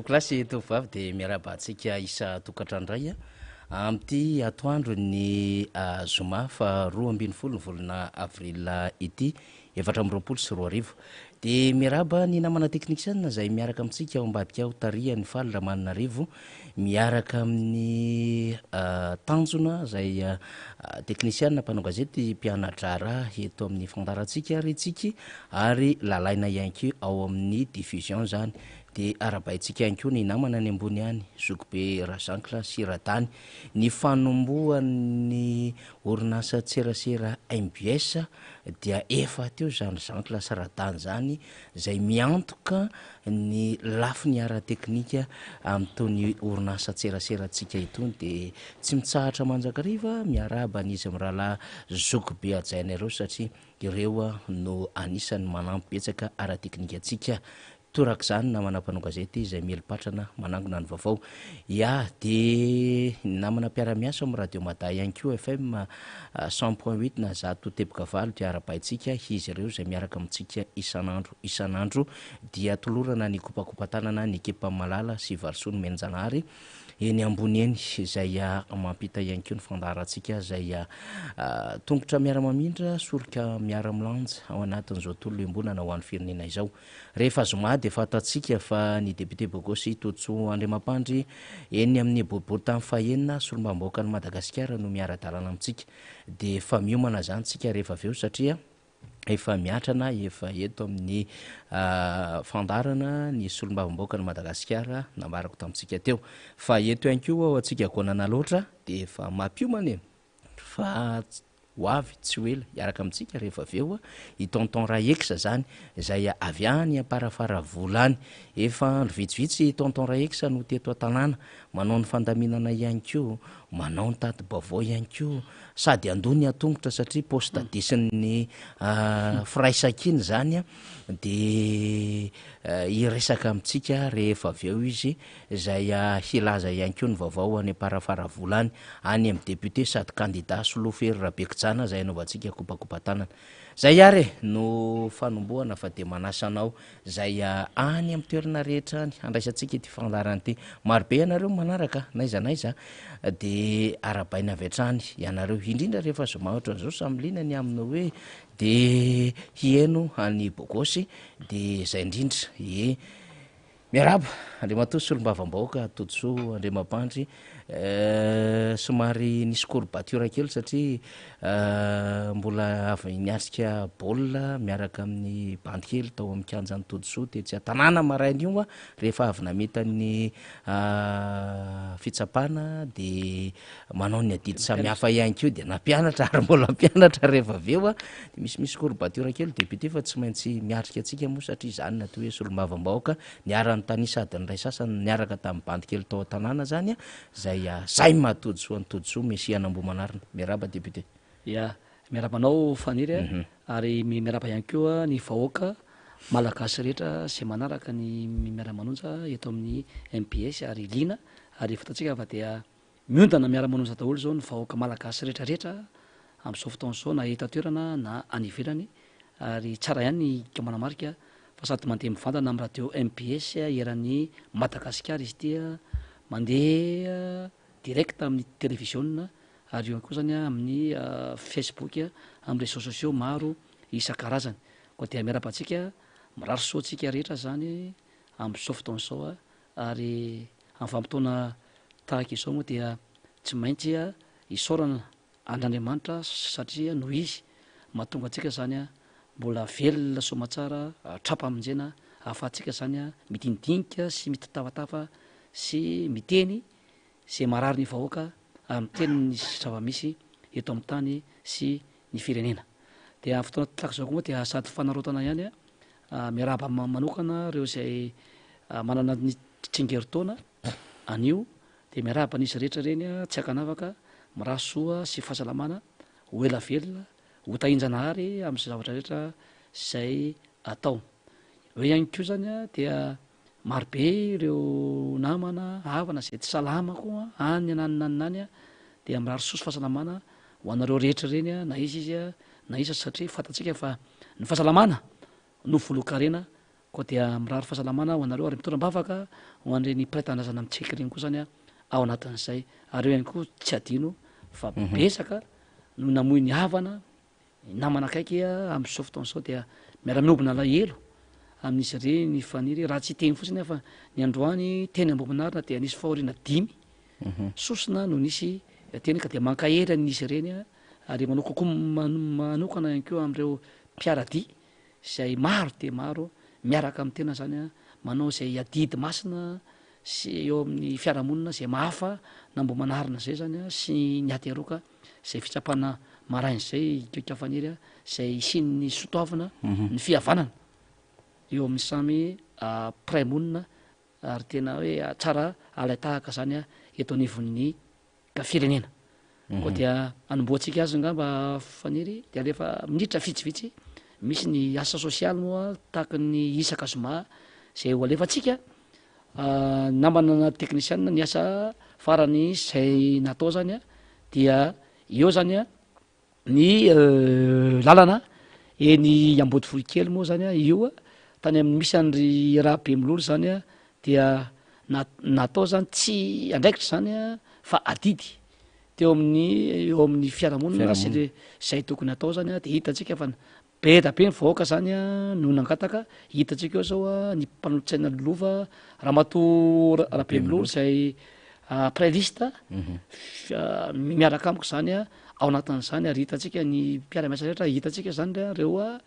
klasy tovavy de miaraba antsika isa tokatrandray amty atoandro ny zoma fa 2 volana avril ity 4 de miaraba ny namana teknisiana zay miaraka amitsika ao ambadika ao taria ny falra Manarivo miaraka amin'ny tanjona zay teknisiana mpanao gazety mpianadrara eto amin'ny fandaratsika retsika ary lalaina ianky ao amin'ny diffusion zany de arabaitsika ihany koa ny namana ny ambony any Zokobe Razankla Siratany ny fanomboan'ny orinasa tserasera MBS dia efa teo zany Zankla Siratany zany zay miantoka ny lafiny ara teknika am'tony orinasa tseraseratsika itony de tsy mitsahatra manjakariva miaraba an'izy am'rahalahy Zokobe ajainareo satria ireo no anisan'ny manampy betsaka ara teknika atsika torak' zany namana mpanao gazety zay melipatrana manangona ny vaovao de namana mpiara-miasa amin'ny radio Mada ihany koa FM 100.8 na zato teboka valo dia arabaitsika izy ireo zay miaraka amitsika isanandro dia tolorana ny kopakopatanana ny ekipa malala sy Valsoa ny Menjanahary eny ambony eny zay mampita ihany koa ny fandaratsika zay tongotra miara-mamindra soroka miara-milanja ao anatin'izao tolo embonana ho an'ny firenena izao rehefa zoma de fatatsika fa ny député Bogosy Totso Andriamampandry eny amin'ny boribory tamin'ny fahenina solombambaoaka ny Madagasikara no miara-dalana amitsika de fa miomana zany tsika rehefa aveo satria efa miatrana efa eto amin'ny fandarana ny solombavambaoaka ny Madagasikara nambarako tamitsika teo fa eto ihany koa ao atsika agonana loatra de fa mampiomana eny fa hoavy tsy hoela iaraka amitsika rehefa aveo i tonton Raexa zany zay avy any aparafara volany efa vitsivitsy tonton Raexa no teto an-tanàna manao ny fandaminana ihany koa manao ny tady bavao ihany koa sady andony atongotra satria poste disin'ny firaisakiny zany de iresaka amitsika rehefa aveo izy zay hilaza ihany koa ny vaovao any aparafara volany any amin'ny député sady candidat Solofery Rabekijana zay anaovantsika kopakopatanana zay ary no fanomboana fa de manasanao zay any amin'ny toerana rehetra any andraisantsika ity fandarana ity marobe ianareo manaraka naizanaiza de arabaina avy hatrany ianareo indrindra rehefa zoma ohatran'izao samylinany amin'ny hoe de hieno any Bogosy de zay indrindra miaraba Andriamatoa solombavambaoka Totso Andriamampandry somary nisy courbature kely satria mbola avy niasika baolina miaraka amin'ny bandy kely tao amin'ny kianjan'ny Totso de tsy atanàna maraina io rehefa avy nameta ny fitsapana de manao ny adidy samihafa ihany koa de nampianatra ary mbola mpianatra rehefa aveo de misy courbature kely député fa tsy maintsy miatrika atsika moa satria zany natao hoe solombavambaoka niarany tanisady ny ray sasany niaraka tamin'ny bandy kely tao an-tanàna zany zay mahatodso antodso Mesy Anambomanarina miaraba député miarabanao faniry ary miaraba ihany koa ny vahoaka malagasy rehetra sy manaraka ny miara-manonja eto amin'ny MPS ary lina ary fatatsika fa dia miondana miara-manonja daholo zao ny vahoaka malagasy rehetrarehetra am'izao fotoan'izao na hita toerana na anivelany ary tsara ihany ny kamanamarika fa sady mandeha mivantana amin'ny radio MPS eran'ny Madagasikara izy tia mandeha direct amin'ny télévision ary eo koa zany amin'ny Facebook amin'ny réseaux sociaux maro isan-karazany koa dia miarabantsika mirary soatsika rehetra zany am'izao fotoan'izao ary amin'ny vanim-potoana tahaka izao moa dia tsy maintsy isaorana Andriamanitra satria noho izy mahatonga antsika zany mbola velona somatsara trapa amonjena ahafahantsika zany midinidinika sy mitatafatava sy miteny zay marary ny vahoaka amin'ny teniny zava-misy eto amin'ny tany sy ny firenena de amin'ny fotoana tahaka zao koa moa dia sady fanarotana ihany miaraba manokana reo zay manana ny tsingeritaona anio de miaraba an'izy rehetra reny tsy hakanavaka mirasoa sy fahasalamana ho ela velona ho tahinjanahary amin'izay zavatra rehetra zay atao eo ihany koa zany dia marobe ireo namana havana zay tsy salama koa any ananinaniny any dia mirary soa sy fahasalamana ho anareo rehetra reny na izy satria fatatsika fa ny fahasalamana no volokarena koa dia mirary fahasalamana ho anareo ary mitoram-bavaka ho an'ireny mpiray-tanindrazana mitseky reny koa zany a ao anatin'izay ary eo ihany koa tsy adino fa besaka no namoy ny havana namana akaiky am'izao fotoana zao dia miara-miobina lahelo amin'izy ireny ny faniry raha tsy teny fotsiny fa ny androany teny ambominarina dia nisy fahoriana 5 sosina no nisy teny ka dia mankahery nisy ireny ary manao kokoa manokana ihany keo am'ireo mpiaradia zay maro de maro miaraka amin'ny tena zany a manao zay adidy masina sy eo amin'ny fiarahamonina zay mahafa na mbo manarina zay zany a sy ny ady aroka zay fitsapana marain'izay kekafaniry a zay isian'ny sotoavina ny fihavanana eo amin'ny samy piraimonina ary tena hoe tsara alay tahaka zany a eto anivon'ny firenena koa dia anomboantsika azy ngamba faniry dia rehefa minitra vitsivitsy misy ny asa sosialy moa tahaka ny isaka zoma zay ho alefatsika namanana teknisianina ny asa farany zay natao zany a dia eo zany a ny lalana eny ambody volikely moa zany a io a tany amin'ny misy an'ry raha be milolo zany a dia natao zany tsy andraikitra zany a fa adidy teo amin'ny fiarahamonina sy le zay tokony atao zany a de hitatsika fa be da be ny vahoaka zany a no nangataka hitatsika eo zao a ny mpanolotsaina lova ramatoa raha be milolo zay prailista miaraka amiko zany a ao anatin'izany ary hitatsika ny mpiara-miasa rehetra hitatsika zany reo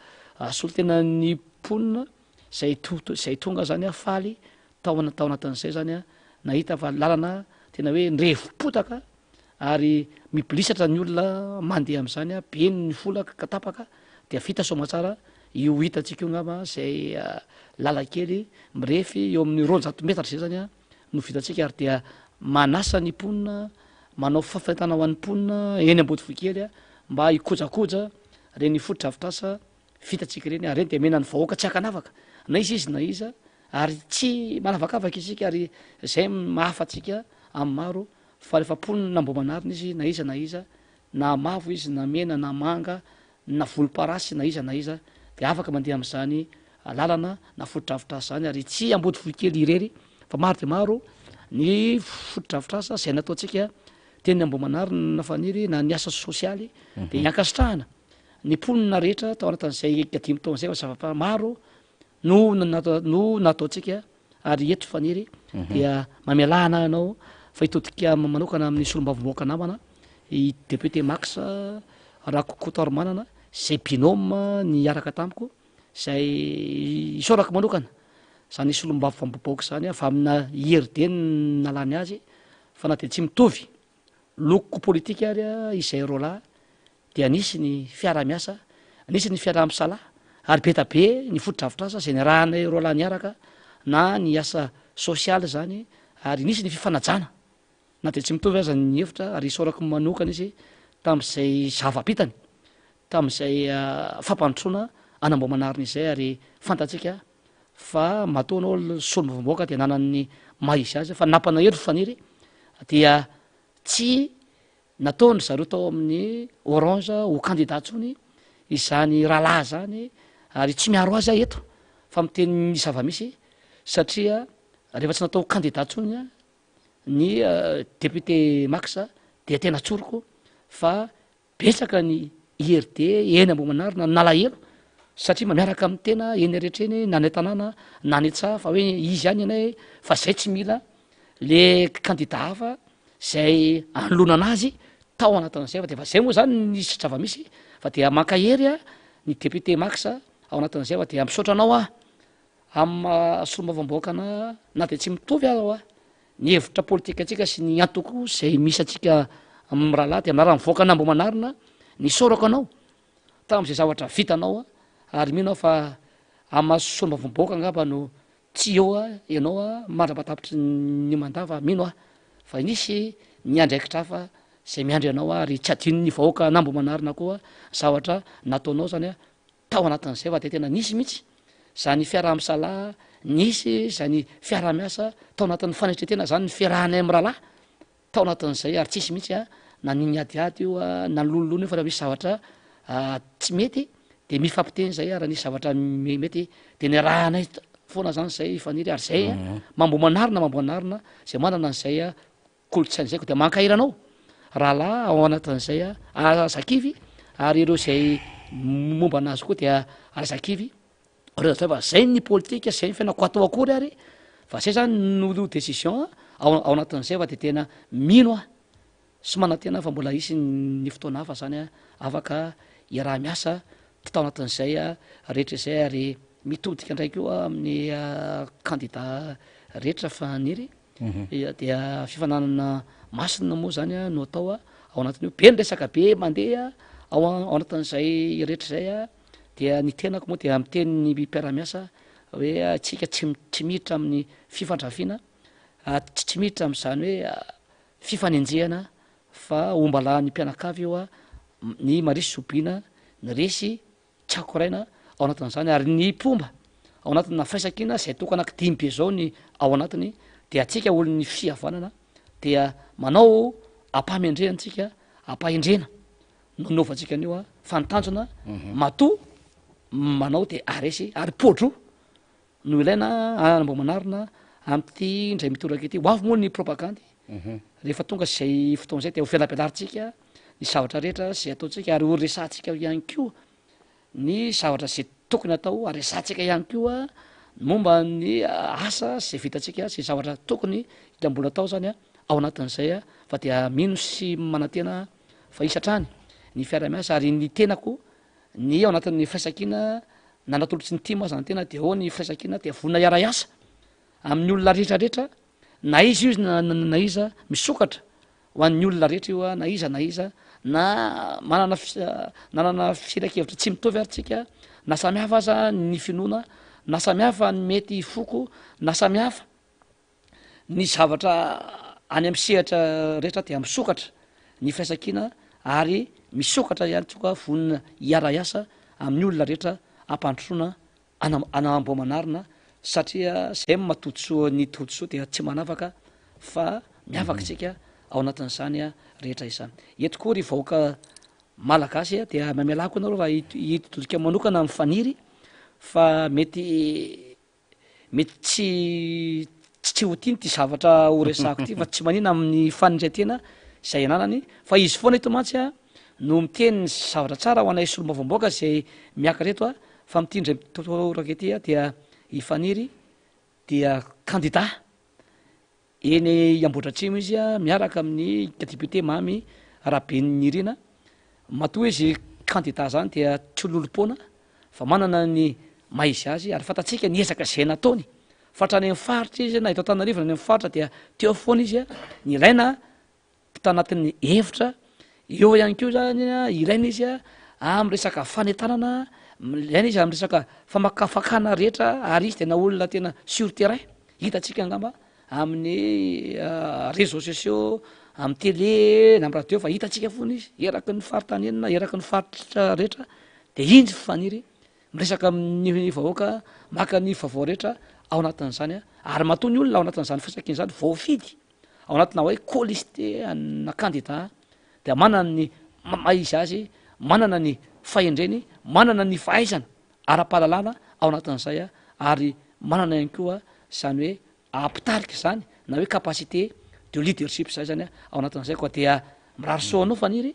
solo tena ny mponina zay tonga zany a faly tao anatin'izay zany a nahita fa lalana tena hoe nrevopotaka ary mibilisatra ny olona mandeha am'izany a be ny folaka ka tapaka dia vita somatsara io hitatsika io ngamba zay lalakely mirefy eo amin'ny 200 metatra zay zany a no vitatsika ary dia manasa ny mponina manao fahafaitana ho an'ny mponina eny ambody volikely a mba hikojakoja reny fotodrafitrasa vitatsika reny ary reny de mena ny vahoaka tsy hakanavaka na izy na iza ary tsy manavakavaka isika ary zay mahafatsika amin'ny maro fa rehefa mponina mbo manarina izy na iza na mavo izy na mena na manga na volomparasy na iza de afaka mandeha am'izany lalana na fotodrafitrasa zany ary tsy ambody volikely irery fa maro de maro ny fotodrafitrasa zay nataotsika teny ambo manarina faniry na ny asa sosialy de hiankasitrahana ny mponina rehetra tao anatin'izay 5 taona zay fa zava maro no nataotsika ary eto faniry dia mamelahana anao fa hitodika manokana amin'ny solombavomboaka namana i député max raha kokotoary manana zay binôme ny araka tamiko zay isorako manokana zany solombavo famboboaka zany fa amina IRD nalany azy fa na de tsy mitovy loko politika ary izay rola dia nisy ny fiara-miasa nisy ny fiaraha-misalahy ary be ta be ny fotodrafitrasa zay ny rahana rola niaraka na ny asa sosialy zany ary nisy ny fifanajana na de tsy mitovy aza ny hevitra ary isorako manokana izy tam'izay zava-pitany tam'izay fampanotrona anambo manarina izay ary fantatsika fa mataonao solomavomboaka dia nanany mahisy azy fa nampanahery faniry dia tsy nataony zareo tao amin'ny orange ho candidat tsony izany rahalahy zany ary tsy miaro azy eto fa miteny zava-misy satria rehefa tsy natao candidat tsony ny député max dia tena tsoroko fa besaka ny IRD eny ambo manarina nalahelo satria mamiaraka amin'ny tena eny rehetreny na ny tanàna na ny tsaha fa hoe izy any anay fa zay tsy mila le candidat hafa zay anoloana anazy tao anatin'izay fa de fa zay moa zany nisy zava-misy fa dia mankahery ny député max ao anatin'izay fa dia misaotra anao amin'ny solomavomboakana na de tsy mitovy ao ny hevitra politika atsika sy ny antoko zay misy atsika amin'ny rahalahy de aminaraha mivoaka anambo manarina ny sorako anao tam'izay zavatra vitanao ary mino fa ama solomavomboaka ngamba no tsy eo ianao mandrapatapitry ny manda fa mino fa nisy ny andraikitra hafa zay miandry anao ary tsy adino ny vahoaka anambo manarina koa zavatra nataonao zany tao anatin'izay fa de tena nisy mihitsy zany fiaraha-misalahy nisy zany fiaraha-miasa tao anatin'ny fanetretena zany ny fiarahanay amy rahalahy tao anatin'izay ary tsisy mihitsy na niny adiady io na lololony io fa raha misy zavatra tsy mety de mifampiteny zay raha nisy zavatra mety de ny rahanay foana zany zay faniry ary zay mambomanarina zay manana n'zay kolotsainy zay ko de mankairanao rahalahy ao anatin'zay zakivy ary ireo zay momba anazy koa dia azakivy reo fa zay ny politika zay ny fiainako atao akory ary fa zay zany nolo décision ao anatin'zay fa de tena mino a sy manantena fa mbola isy ny fotoana hafa zany afaka iaraha miasa tao anatin'zay rehetra zay ary mitodika ndraiky io amin'ny candidat rehetra faniry dia fifananana masina moa zany no atao ao anatin'io be nresaka be mandeha ao anatin'zay rehetra zay dia ny tenako moa dia miteny ny mpiaramiasa hoe atsika tsy miditra amin'ny fifandrafiana tsy miditra am'zany hoe fifanenjehana fa ombala ny mpianakavy io ny marisy zobiana ny resy tsakoraina ao anatin'zany ary ny pomba ao anatina faisakina zay toko anaky dimy be zao ny ao anatiny de atsika olo ny fihavanana dia manao ampahamendrehantsika ampahendrena nonovatsika an'io fantanjona mato manao de aresy ary podro no ilaina anambo manarina amty ndray mitoraka ety hoavy moa ny propagandy rehefa tonga zay fotoana zay de ho fialapialarintsika ny zavatra rehetra zay ataotsika ary ho resantsika ihany ko ny zavatra zay tokony atao aresantsika ihany koa momba ny asa zay vitatsika zay zavatra tokony ilambola atao zany ao anatin'zay fa dia mino sy manantena fa isatrany ny fiaramiasa ary ny tenako ny ao anatin'ny fisankina nanatolotsy ny ty moa zany tena de ao ny fisankina de vonina iara-iasa amin'ny olona rehetrarehetra na izy io na iza misokatra ho an'ny olona rehetra io na iza na nanana firak-hevitra tsy mitovy ary tsika na samihafa aza ny finoana na samihafa ny mety foko na samihafa ny zavatra any amy sehatra rehetra de misokatra ny fisankina ary misokatra ihany tsoka vonina iara-iasa amin'ny olona rehetra ampandrosoana anambomanarina satria zay matodsoa ny todsoa dia tsy manafaka fa miafaka tsika ao anatin'zany rehetra izany eto koa ry vahoaka malagasy dia mamelako anareo raha hitodika manokana amin'ny faniry fa mety tsy ho tiany ty zavatra horesahako ty fa tsy manina amin'ny fanindretena zay ananany fa izy foana eto mantsy no miteny zavatra tsara ho anay solomavomboaka zay miaka reto fa mitindray mitoraka ety dia ifaniry dia candidat eny iambotratrimo izy miaraka amin'ny député mamy rahaben'ny irina matoa izy candidat zany dia tsy ololom-poana fa manana ny maizy azy ary fantatsika niezaka zay nataony fatrany amin'ny faritra izy na eto Antananarivo ny amin'ny faritra dia teo foana izy ny ilaina tanatin'ny hevitra eo ihany keo zany ilaina izy amy resaka fanetanana ilaina izy amy resaka famakafakana rehetra ary izy tena olona tena sur terrain hitatsika angamba amin'ny réseaux sociaux amy télé na amy radio fa hitatsika foana izy eraky ny faritany enina eraky ny faritra rehetra de inzy faniry miresaka amin'ny vahoaka maka ny vaovao rehetra ao anatin'zany ary matoa ny olona ao anatin'zany fisankiny zany voafidy ao anatina hoe coliste na candidat de manana ny maizy azy manana ny fahendreny manana ny fahaizana ara-pahalalana ao anatin'zay ary manana ihany koa zany hoe ampitarika zany na hoe capacité de leadership zay zany ao anatin'zay koa dia mirary soa anao faniry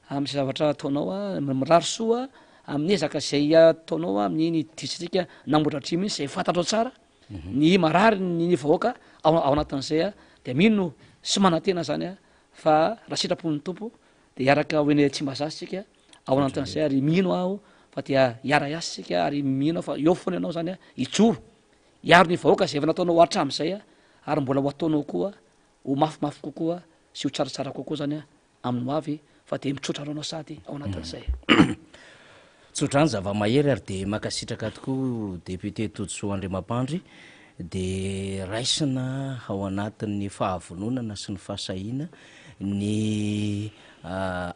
amy zavatra ataonao mirary soa amin'ny ezaka zay ataonao amin'iny distrika nambotratrimo iny zay fantatrao tsara ny marary ny vahoaka ao anatin'zay de mino sy manantena zany fa raha sitrapon'ny tompo de iaraka hoeny tsy mbazazysika ao anatin'zay ary mino aho fa dia iara-iasa sika ary mino fa eo foana ianao zany ijoro iaro ny vahoaka zay efa nataonao hatram'zay ary mbola ho ataonao koa ho mafimafy kokoa sy ho tsaratsara kokoa zany amin'ny hoavy fa de mitsotra ronao sady ao anatin'zay tsotrany zava-mahery ary de makasitraka tokoa député Toditsoa Andriamampandry de raisina ao anatin'ny fahavononana sy ny fahasahina ny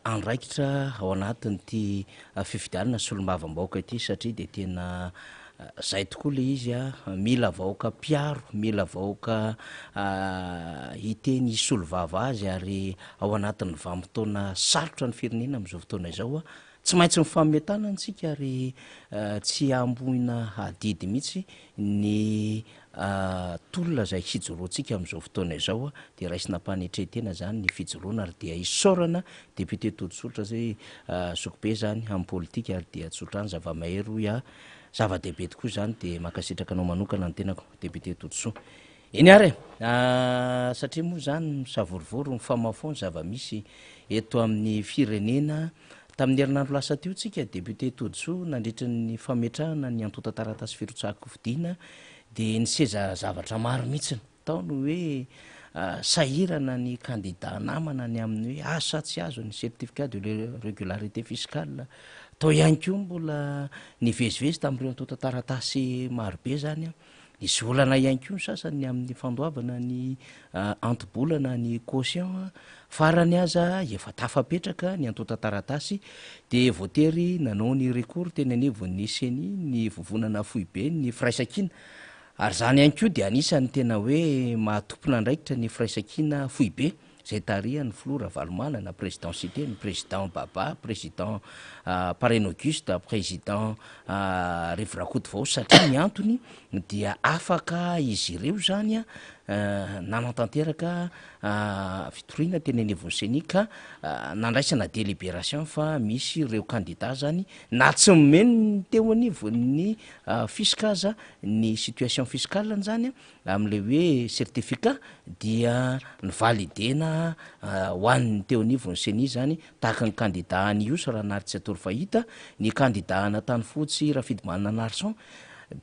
andraikitra ao anatin' ty fifidianana solombavam-bahoaka ity satria de tena zay tokoa le izy mila vahoaka piaro mila vahoaka hiteny solovava azy ary ao anatin'ny vanim-potoana sarotra ny firenena am'izao fotoana izao tsy maintsy mifametana antsika ary tsy amboina hadidy mihitsy ny tolona zay hijoroantsika am'izao fotoana izao a de raisinampanetrehitena zany ny fijoroana ary dia isorana député toditsotra zay sokobe zany amin'ny politika ary dia tsotrany zava-mahery a zava-dehibe tokoa zany de makasitraka anao manokana ny tenako député toditsoa eny ary satria moa zany misavorovoro mifamafony zava-misy eto amin'ny firenena tamin'ny herinandro lasa teo tsika député toditsoa nandritra ny fametrahana ny antota taratasy firotsahako fidiana de niseza zavatra maro mihitsiny tao no hoe sahirana ny candidat namana ny amin'ny hoe azo sa tsy azo ny certificat de régularité fiscale tao ihany ko mbola nivezivezy tamin'ireo antota taratasy marobe zany a nisy olana ihany ko ny sasany amin'ny fandoavana ny antobolana ny caution farany aza efa tafapetraka ny antota taratasy de voatery nanao ny recours teny anevon'ny seni ny vovonana foibe ny firaisankina ary zany ihany ko de anisan'ny tena hoe mahatompona ndraikitra ny firaisankina foibe zay tarihan'ny flora valomanana président cité ny président baba président parrain auguste président rivrakoto vao satria ny antony dia afaka izy ireo zany a nanantanteraka fitoriana teny anevon'ny seni ka nandraisana délibération fa misy ireo candidat zany na tsy momeny teo anivon'ny fiskaza ny situation fiscale zany a am'le hoe certificat dia ny validena hoan'ny teo anivon'ny seni zany tahaka ny candidat ny ios raha nary tsy atory fahita ny candidat na tany fotsy rafidy manana narson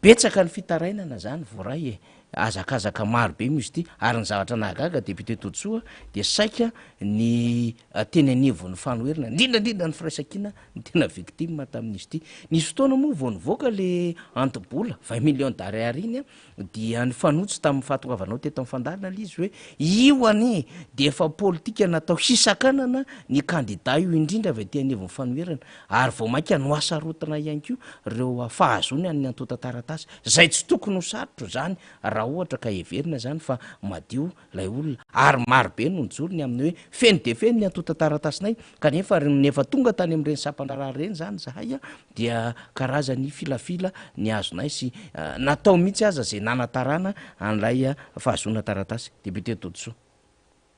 betsaka ny fitarainana zany voaray azakazaka maro be misy ty ary ny zavatra nahagaga député toditsoa de saika ny teny anivon'ny fanoherina indrindrandrindra ny firaisankina ny tena victime tamin'izy ty nisy fotoana moa vao nivoaka le antobola 20 millions d'ariary iny a dia ny fanotsy tamin'ny fahatongavanao teto amin'ny fandalina le izy hoe io anie de efa politika natao hisakanana ny candidat io indrindra avy ty anivon'ny fanoherana ary vao mainka no asarotana ihany ko reo fahazony amin'ny antota taratasy zay tsy tokony ho sarotro zany raha ohatra ka heverina zany fa madio lay olona ary marobe no njorony amin'ny hoe feny de feny ny antota taratasinay kanefa nefa tonga tany am'ireny sampandraraha reny zany zahay a dia karazany filafila ny azonay sy natao mihitsy aza zay nanatarana an'lay fahazona taratasy député toditsoa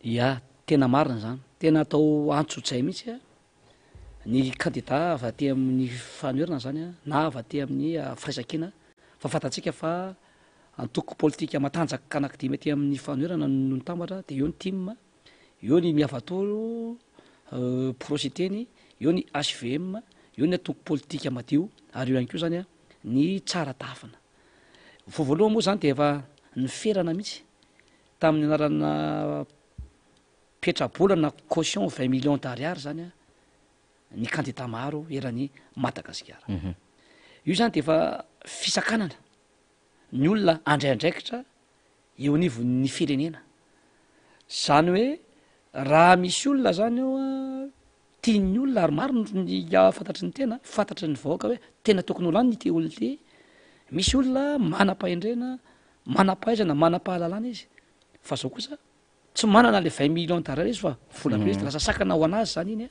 ya tena marina zany tena atao antsotsay mihitsy a ny candidat avy aty amin'ny fanoherana zany a na avy aty amin'ny firaisankina fa fantatsika fa antoko politika matanjaka kanakidimy aty amin'ny fanoherana no nitambatra de eo ny tim eo ny miavatoro prositeny eo ny hvm eo ny antoko politika madio ary eo ihany ko zany a ny tsara tafina voavoaloha moa zany de efa niferana mihitsy tamin'ny anarana petrabolana caution 20 millions d'ariary zany a ny candidat maro eran'ny madagasikara io zany de efa fisakanana ny olona andraindraikitra eo anivon'ny firenena zany hoe raha misy olona zany eo a tiany olona ary maro ny fantatry ny tena fantatry ny vahoaka hoe tena tokony olo any nyte olona ty misy olona manam-pahendrena manam-pahaizana manam-pahalalana izy fa zao kosa tsy manana le 20 millions d'ariary izy fa volabe izy de lasa sakana ho anazy zany iny a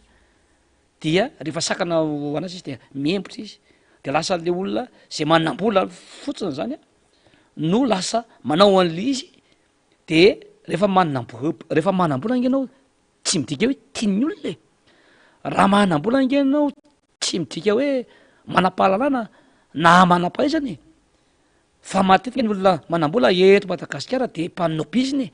dia rehefa sakana ho anazy izy de miembotra izy de lasa le olona zay manambola fotsiny zany a no lasa manao an'le izy de rehefa manambola angenao tsy midika hoe tiany olona raha manambola angenao tsy midika hoe manam-pahalalana na manam-pahaizany fa matetika ny olona manambola eto madagasikara de mpaninobiziny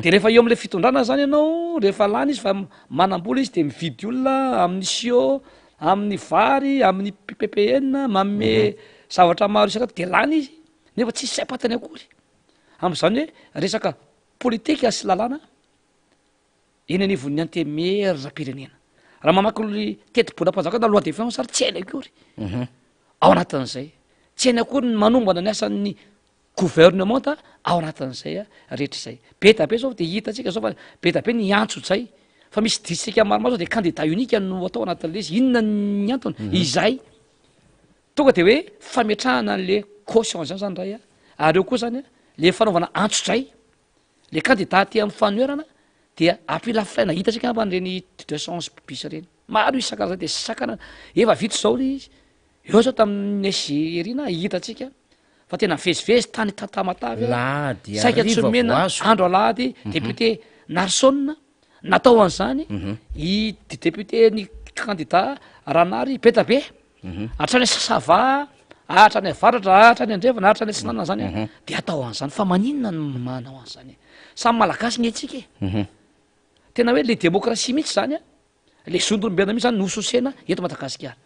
de rehefa eo am'le fitondrana zany ianao rehefa lany izy fa manambola izy de mividy olona amin'ny sio amin'ny vary amin'ny ppn maome zavatra maro isaka de lany izy nefa tsisy saipatany akory am'zany hoe resaka politika sy lalàna eny anivon'ny antemerza-pirenena raha mamaky tetibola mpanjakana loi de finance ary tsy hainy akory ao anatin'izay tsy hainy akory ny manombana ny asan'ny gouvernement ao anatin'izay a rehetra izay be tabe zao de hitatsika zao fa be tabe ny antso zay fa misy disika maromaro zao de candidat unika no atao anatin'le izy inona ny antony izay tonga de hoe fametrahana an'le caution zany zany ray a ary eo koa zany a le fanaovana antsozay le candidat ty amin'ny fanoherana dia ampilafinaina hitatsika ampan'ireny de chance bis reny maro isan-karazany de sakana efa vito zao le izy eo zao tamin'ny Algérina hitatsika fa tena vezivezy tany tatamatavy la dia saika riva tsomena voazo. andro alahady député Narsona natao an'izany i député ny candidat Ranary Betabe hatrany Sasava hatrany Avaratra hatrany Andrevana hatrany Atsinana zany de atao an'izany fa maninona no manao an'izany samy malagasy ny etsika tena hoe le démocratie mihitsy zany a le zondombena mihitsy zany nososena eto Madagasikara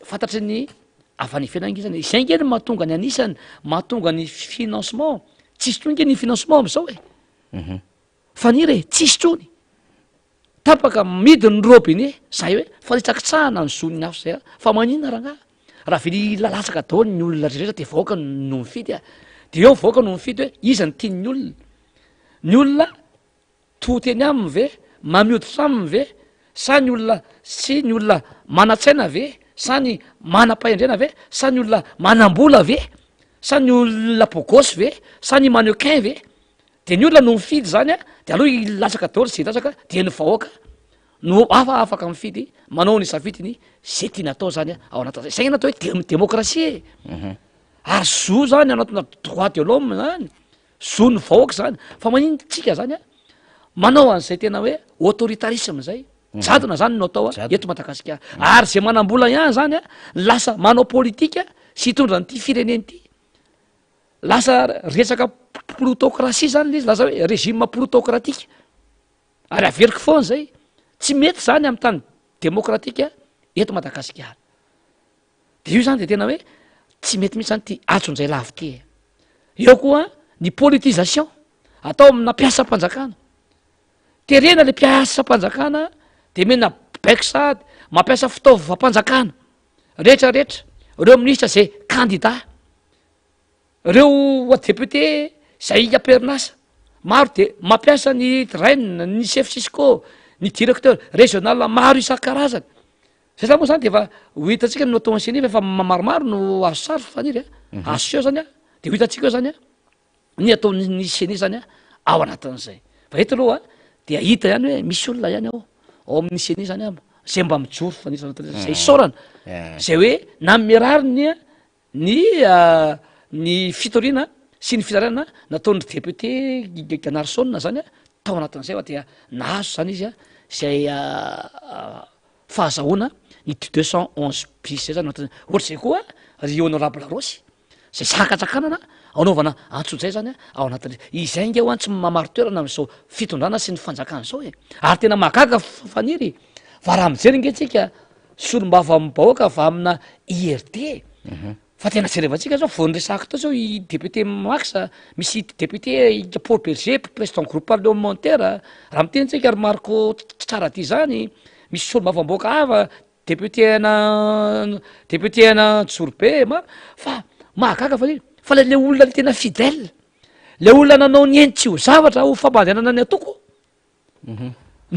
fantatry ny avany fianangizany izay ngeny mahatonga ny anisany mahatonga ny financement tsisy tsony nge ny financement am'izao e fanire tsisy tsony tapaka midiny robine zay hoe fa nitsakitsahana ny zoniny hafa zay fa maninona raha vely lalatsaka daholy ny olona rehetra de vahoaka no mifidy a de eo vahoaka no mifidy hoe iza ny tiany ny olona toteny aminy ve mamioditra aminy ve sa ny olona sy ny olona manatsaina ve sa ny manam-pahendrena ve sa ny olona manam-bola ve sa ny olona bogosy ve sa ny mannequin ve de ny olona no mifidy zany a de aloha ilatsaka daholy zay latsaka de ny vahoaka no afaka mifidy manao ny safidiny zay tiana atao zany a ao anatin'zay zay natao hoe démocratie ary zo zany anatina droit de l'homme zany zo ny vahoaka zany fa manino tsika zany a manao an'izay tena hoe autoritarisme zay jadona zany no atao a eto Madagasikara ary zay manam-bola ihany zany a lasa manao politika sy hitondra nyity fireneny ity lasa resaka plutocratie zany le izy lasa hoe régime plutocratique ary averiko foana zay tsy mety zany amin'ny tany démocratique eto Madagasikara de io zany de tena hoe tsy mety mihitsy zany ty atson'izay lavy ty eo koa ny politisation atao amina mpiasam-panjakana terena le mpiasam-panjakana de mena baikisady mampiasa fitaovam-panjakana rehetrarehetra ireo ministra zay candidat ireo député zay amperinasa maro de mampiasa ny reine ny chef Cisco ny directeur régional maro isan-karazany zay zany moa zany de efa ho hitatsika no atao an'seny efa maromaro no azo sary faniry a azo seo zany a de ho hitatsika eo zany a ny atao ny seny zany a ao anatin'izay fa eto aloha de ahita ihany hoe misy olona ihany ao amin'ny seny zany a zay mba mijoro fanizay saorana zay hoe namerariny ny fitoriana sy ny fizarana nataon'ny député Narsona zany a tao anatin'izay fa dia nahazo zany izy a zay fahazahoana ny 211 bis zay zany ohatra zay koa ry honorable Rosy zay sakatsakanana anaovana antsotsay zany ao anatin' izay nge ho any tsy mamaro toerana am'izao fitondrana sy ny fanjakana zao e ary tena mahagaga faniry fa raha mijery nge tsika solombava mibahoaka va amina IRD fa tena jerevantsika zao voanyresaka tao zao i député Max misy député Paul Berger président groupe parlementaire raha mitenitsika ary Marco tsara ty zany misy solombava-mboaka ava député na Tsorbe fa mahagaga faniry fa le olona le tena fidèle le olona nanao ny eny tsy ho zavatra ho fampandehanana ny atoko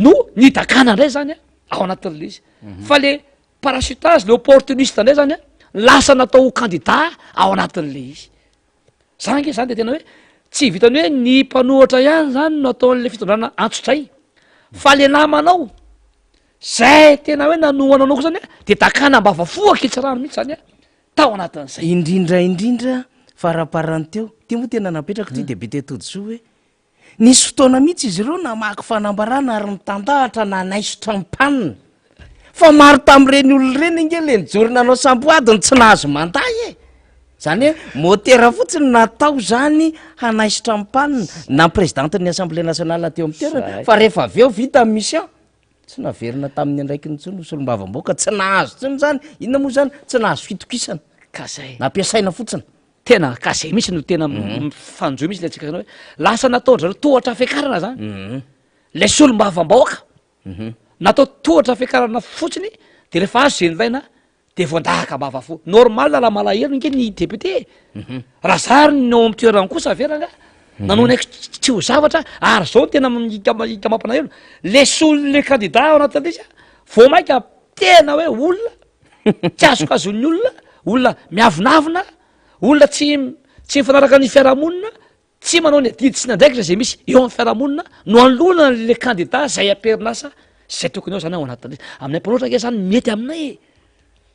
no ny dakana ndray zany a ao anatin'le izy fa le parachutage le opportuniste ndray zany a lasa natao candidat ao anatin'le izy zany nge zany de tena hoe tsy vitany hoe ny mpanohatra ihany zany no ataon'le fitondrana antsotray fa le namanao zay tena hoe nanohananao ko zany a de dakana mba vafoaky itsarano mihitsy zany a tao anatin'izay indrindra faraparany teo ty moa tena napetraka ty député Todsoa hoe nisy fotoana mihitsy izy ireo namaky fanambarana ary mitandahatra na naisotra mpanina fa maro tam'ireny olo reny nge le nijorina anao samboadiny tsy nahazo manday e zany hoe motera fotsiny natao zany hanaisotra mpanina na présidenteny assemblée nationale teo amin'ny toerana fa rehefa avy eo vita amin'ny mission tsy naverina tamin'ny andraiky nitsony solombavamboaka tsy nahazo tsony zany inona moa zany tsy nahazo fitokisana ka zay nampiasaina fotsiny tena ka zay misy no tena fanjoy misy le atsika zany hoe lasa nataondrareo tohatra fiakarana zany le solombavamboaka natao tohatra fiakarana fotsiny de rehefa azo zenilaina de voandahaka mbavafo normal raha malahelo nge ny député raha zary no amy toerany kosa veranga nanao naiky tsy ho zavatra ary zao tena ika mampanahelo le solo le candidat ao anatin'le izy vo maika tena hoe olona tsy azokazon'ny olona miavonavina olona tsy mifanaraka ny fiarahamonina tsy manao ny adidy sy nandraikitra zay misy eo amin'ny fiarahamonina no alona le candidat zay amperinasa zay tokony ao zany ao anatin'le aminay mpanoatra ke zany mety aminay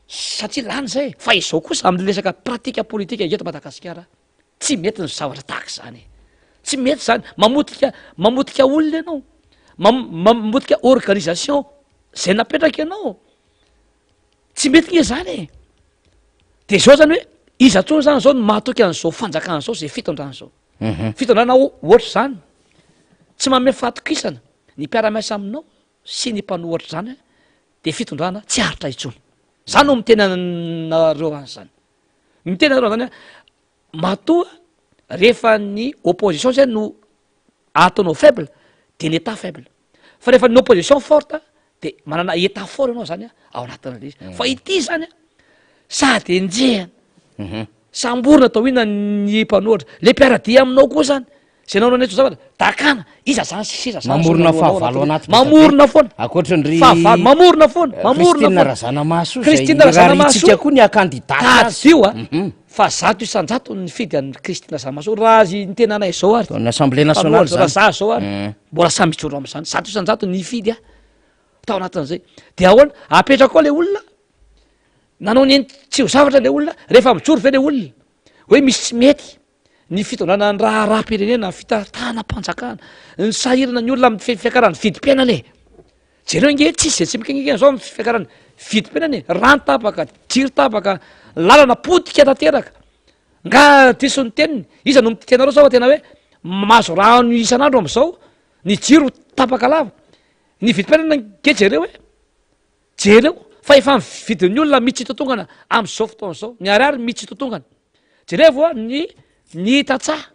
satria lany zay fa izao kosa amin'ny resaka pratika politika eto Madagasikara tsy mety ny zavatra tahaka zany tsy mety zany mamotika olona ianao mamotika organisation zay napetraka ianao tsy mety nge zany de zao zany hoe iza tsony zany zao no mahatoky an'izao fanjakana zao zay fitondrana zao fitondrana ohatra zany tsy manome fahatokisana ny mpiara-miasa aminao sy ny mpanohatra zany de fitondrana tsy aritra itsony zany no mitenanareo any zany mitenareo zany matoa rehefa ny opposition zay no ataonao faible de ny état faible fa rehefa ny opposition forte de manana état fort ianao zany ao anatin'le izy fa ity zany sady enjehana samborina atao ina ny mpanohatra le mpiaradia aminao koa zany zay nanao anetso zavatra dakana iza zany sisa mamorona fahavalo anaty mamorona foana akoatran'ry fahavalo mamorona foana Christine mamorona Razanamaso Christine Razanamaso tsika koa ny akandidata io fa zato isanjato ny fidy an'ny Christine Razanamaso raha azy ny tena anay zao ary ny assemblée nationale raha za zao ary mbola samy mijoro am'zany zato isanjato ny fidy tao anatin'izay de ahoana apetraka koa le olona nanao ny tsy ho zavatra le olona rehefa mijoro ve le olona hoe misy tsy mety ny fitondrana ny raha-pirenena fitahtana mpanjakana ny sahirana ny olona amin'ny fiakarany vidim-piainana jereo nge tsisy zay tsy mikengekena zao amin'ny fiakarany vidim-piainana rano tapaka jiro tapaka lalana potika tanteraka nga diso ny teniny iza no mitenareo zao tena hoe mahazo rano isan'andro am'izao ny jiro tapaka lava ny vidim-piainana nge jereo hoe jereo fa efa mividin'ny olona mitsitotongana am'izao fotoana zao ny ariary mitsitotongana jereo ny hitatsaha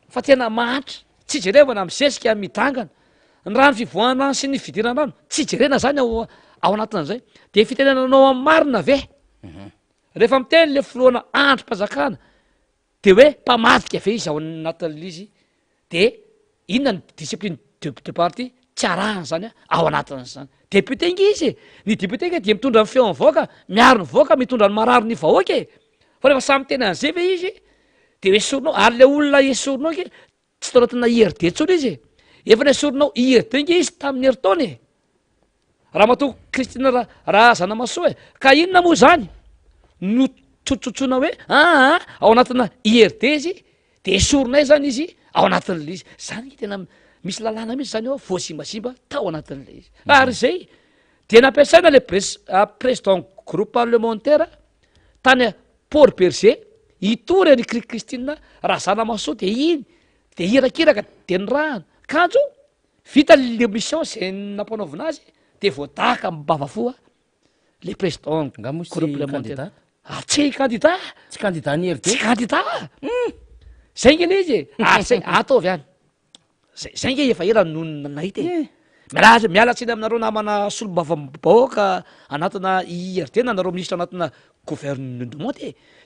fa tena mahantra tsy jerevana am'zesika midangana ny rano fivoahana sy ny fidiranrano tsy jerena zany ao anatin'izay de fitenenanao amin'ny marina ve rehefa miteny le filoana androm-panjakana de hoe mpamadika ve izy ao anatin'le izy de inona ny discipline de parti tsy arahana zany ao anatin'zany député nge izy ny député nge dia mitondra ny feo ny vaoaka miaro ny vaoaka mitondra ny mararo ny vahoaka fa rehefa samy tena an'izay ve izy de esorinao ary le olona esorinao ke tsy tao anatina IRD tsony izy efa ny esorinao IRD nge izy tamin'ny heritaony raha matoko Christine Razanamaso ka inona moa zany no tsotsotsoina hoe ao anatina IRD izy de esorinay zany izy ao anatin'le izy zany tena misy lalàna mihitsy zany ao voasimbasimba tao anatin'le izy ary zay de nampiasaina le président groupe parlementaire tany Port Berger itory ny Christine Razanamaso de iny de irakiraka de ny rahana kanjo vita le mission zay nampanaovina azy de voadaka mbavafoa le président groupe parlementaire tsy candidat tsy candidat ny RD tsy candidat zay nge le izy ary zay ataovy any zay nge efa ela no nahita mialatsiny aminareo namana solom-bavam-bahoaka anatina IRD na anareo ministra anatina gouvernement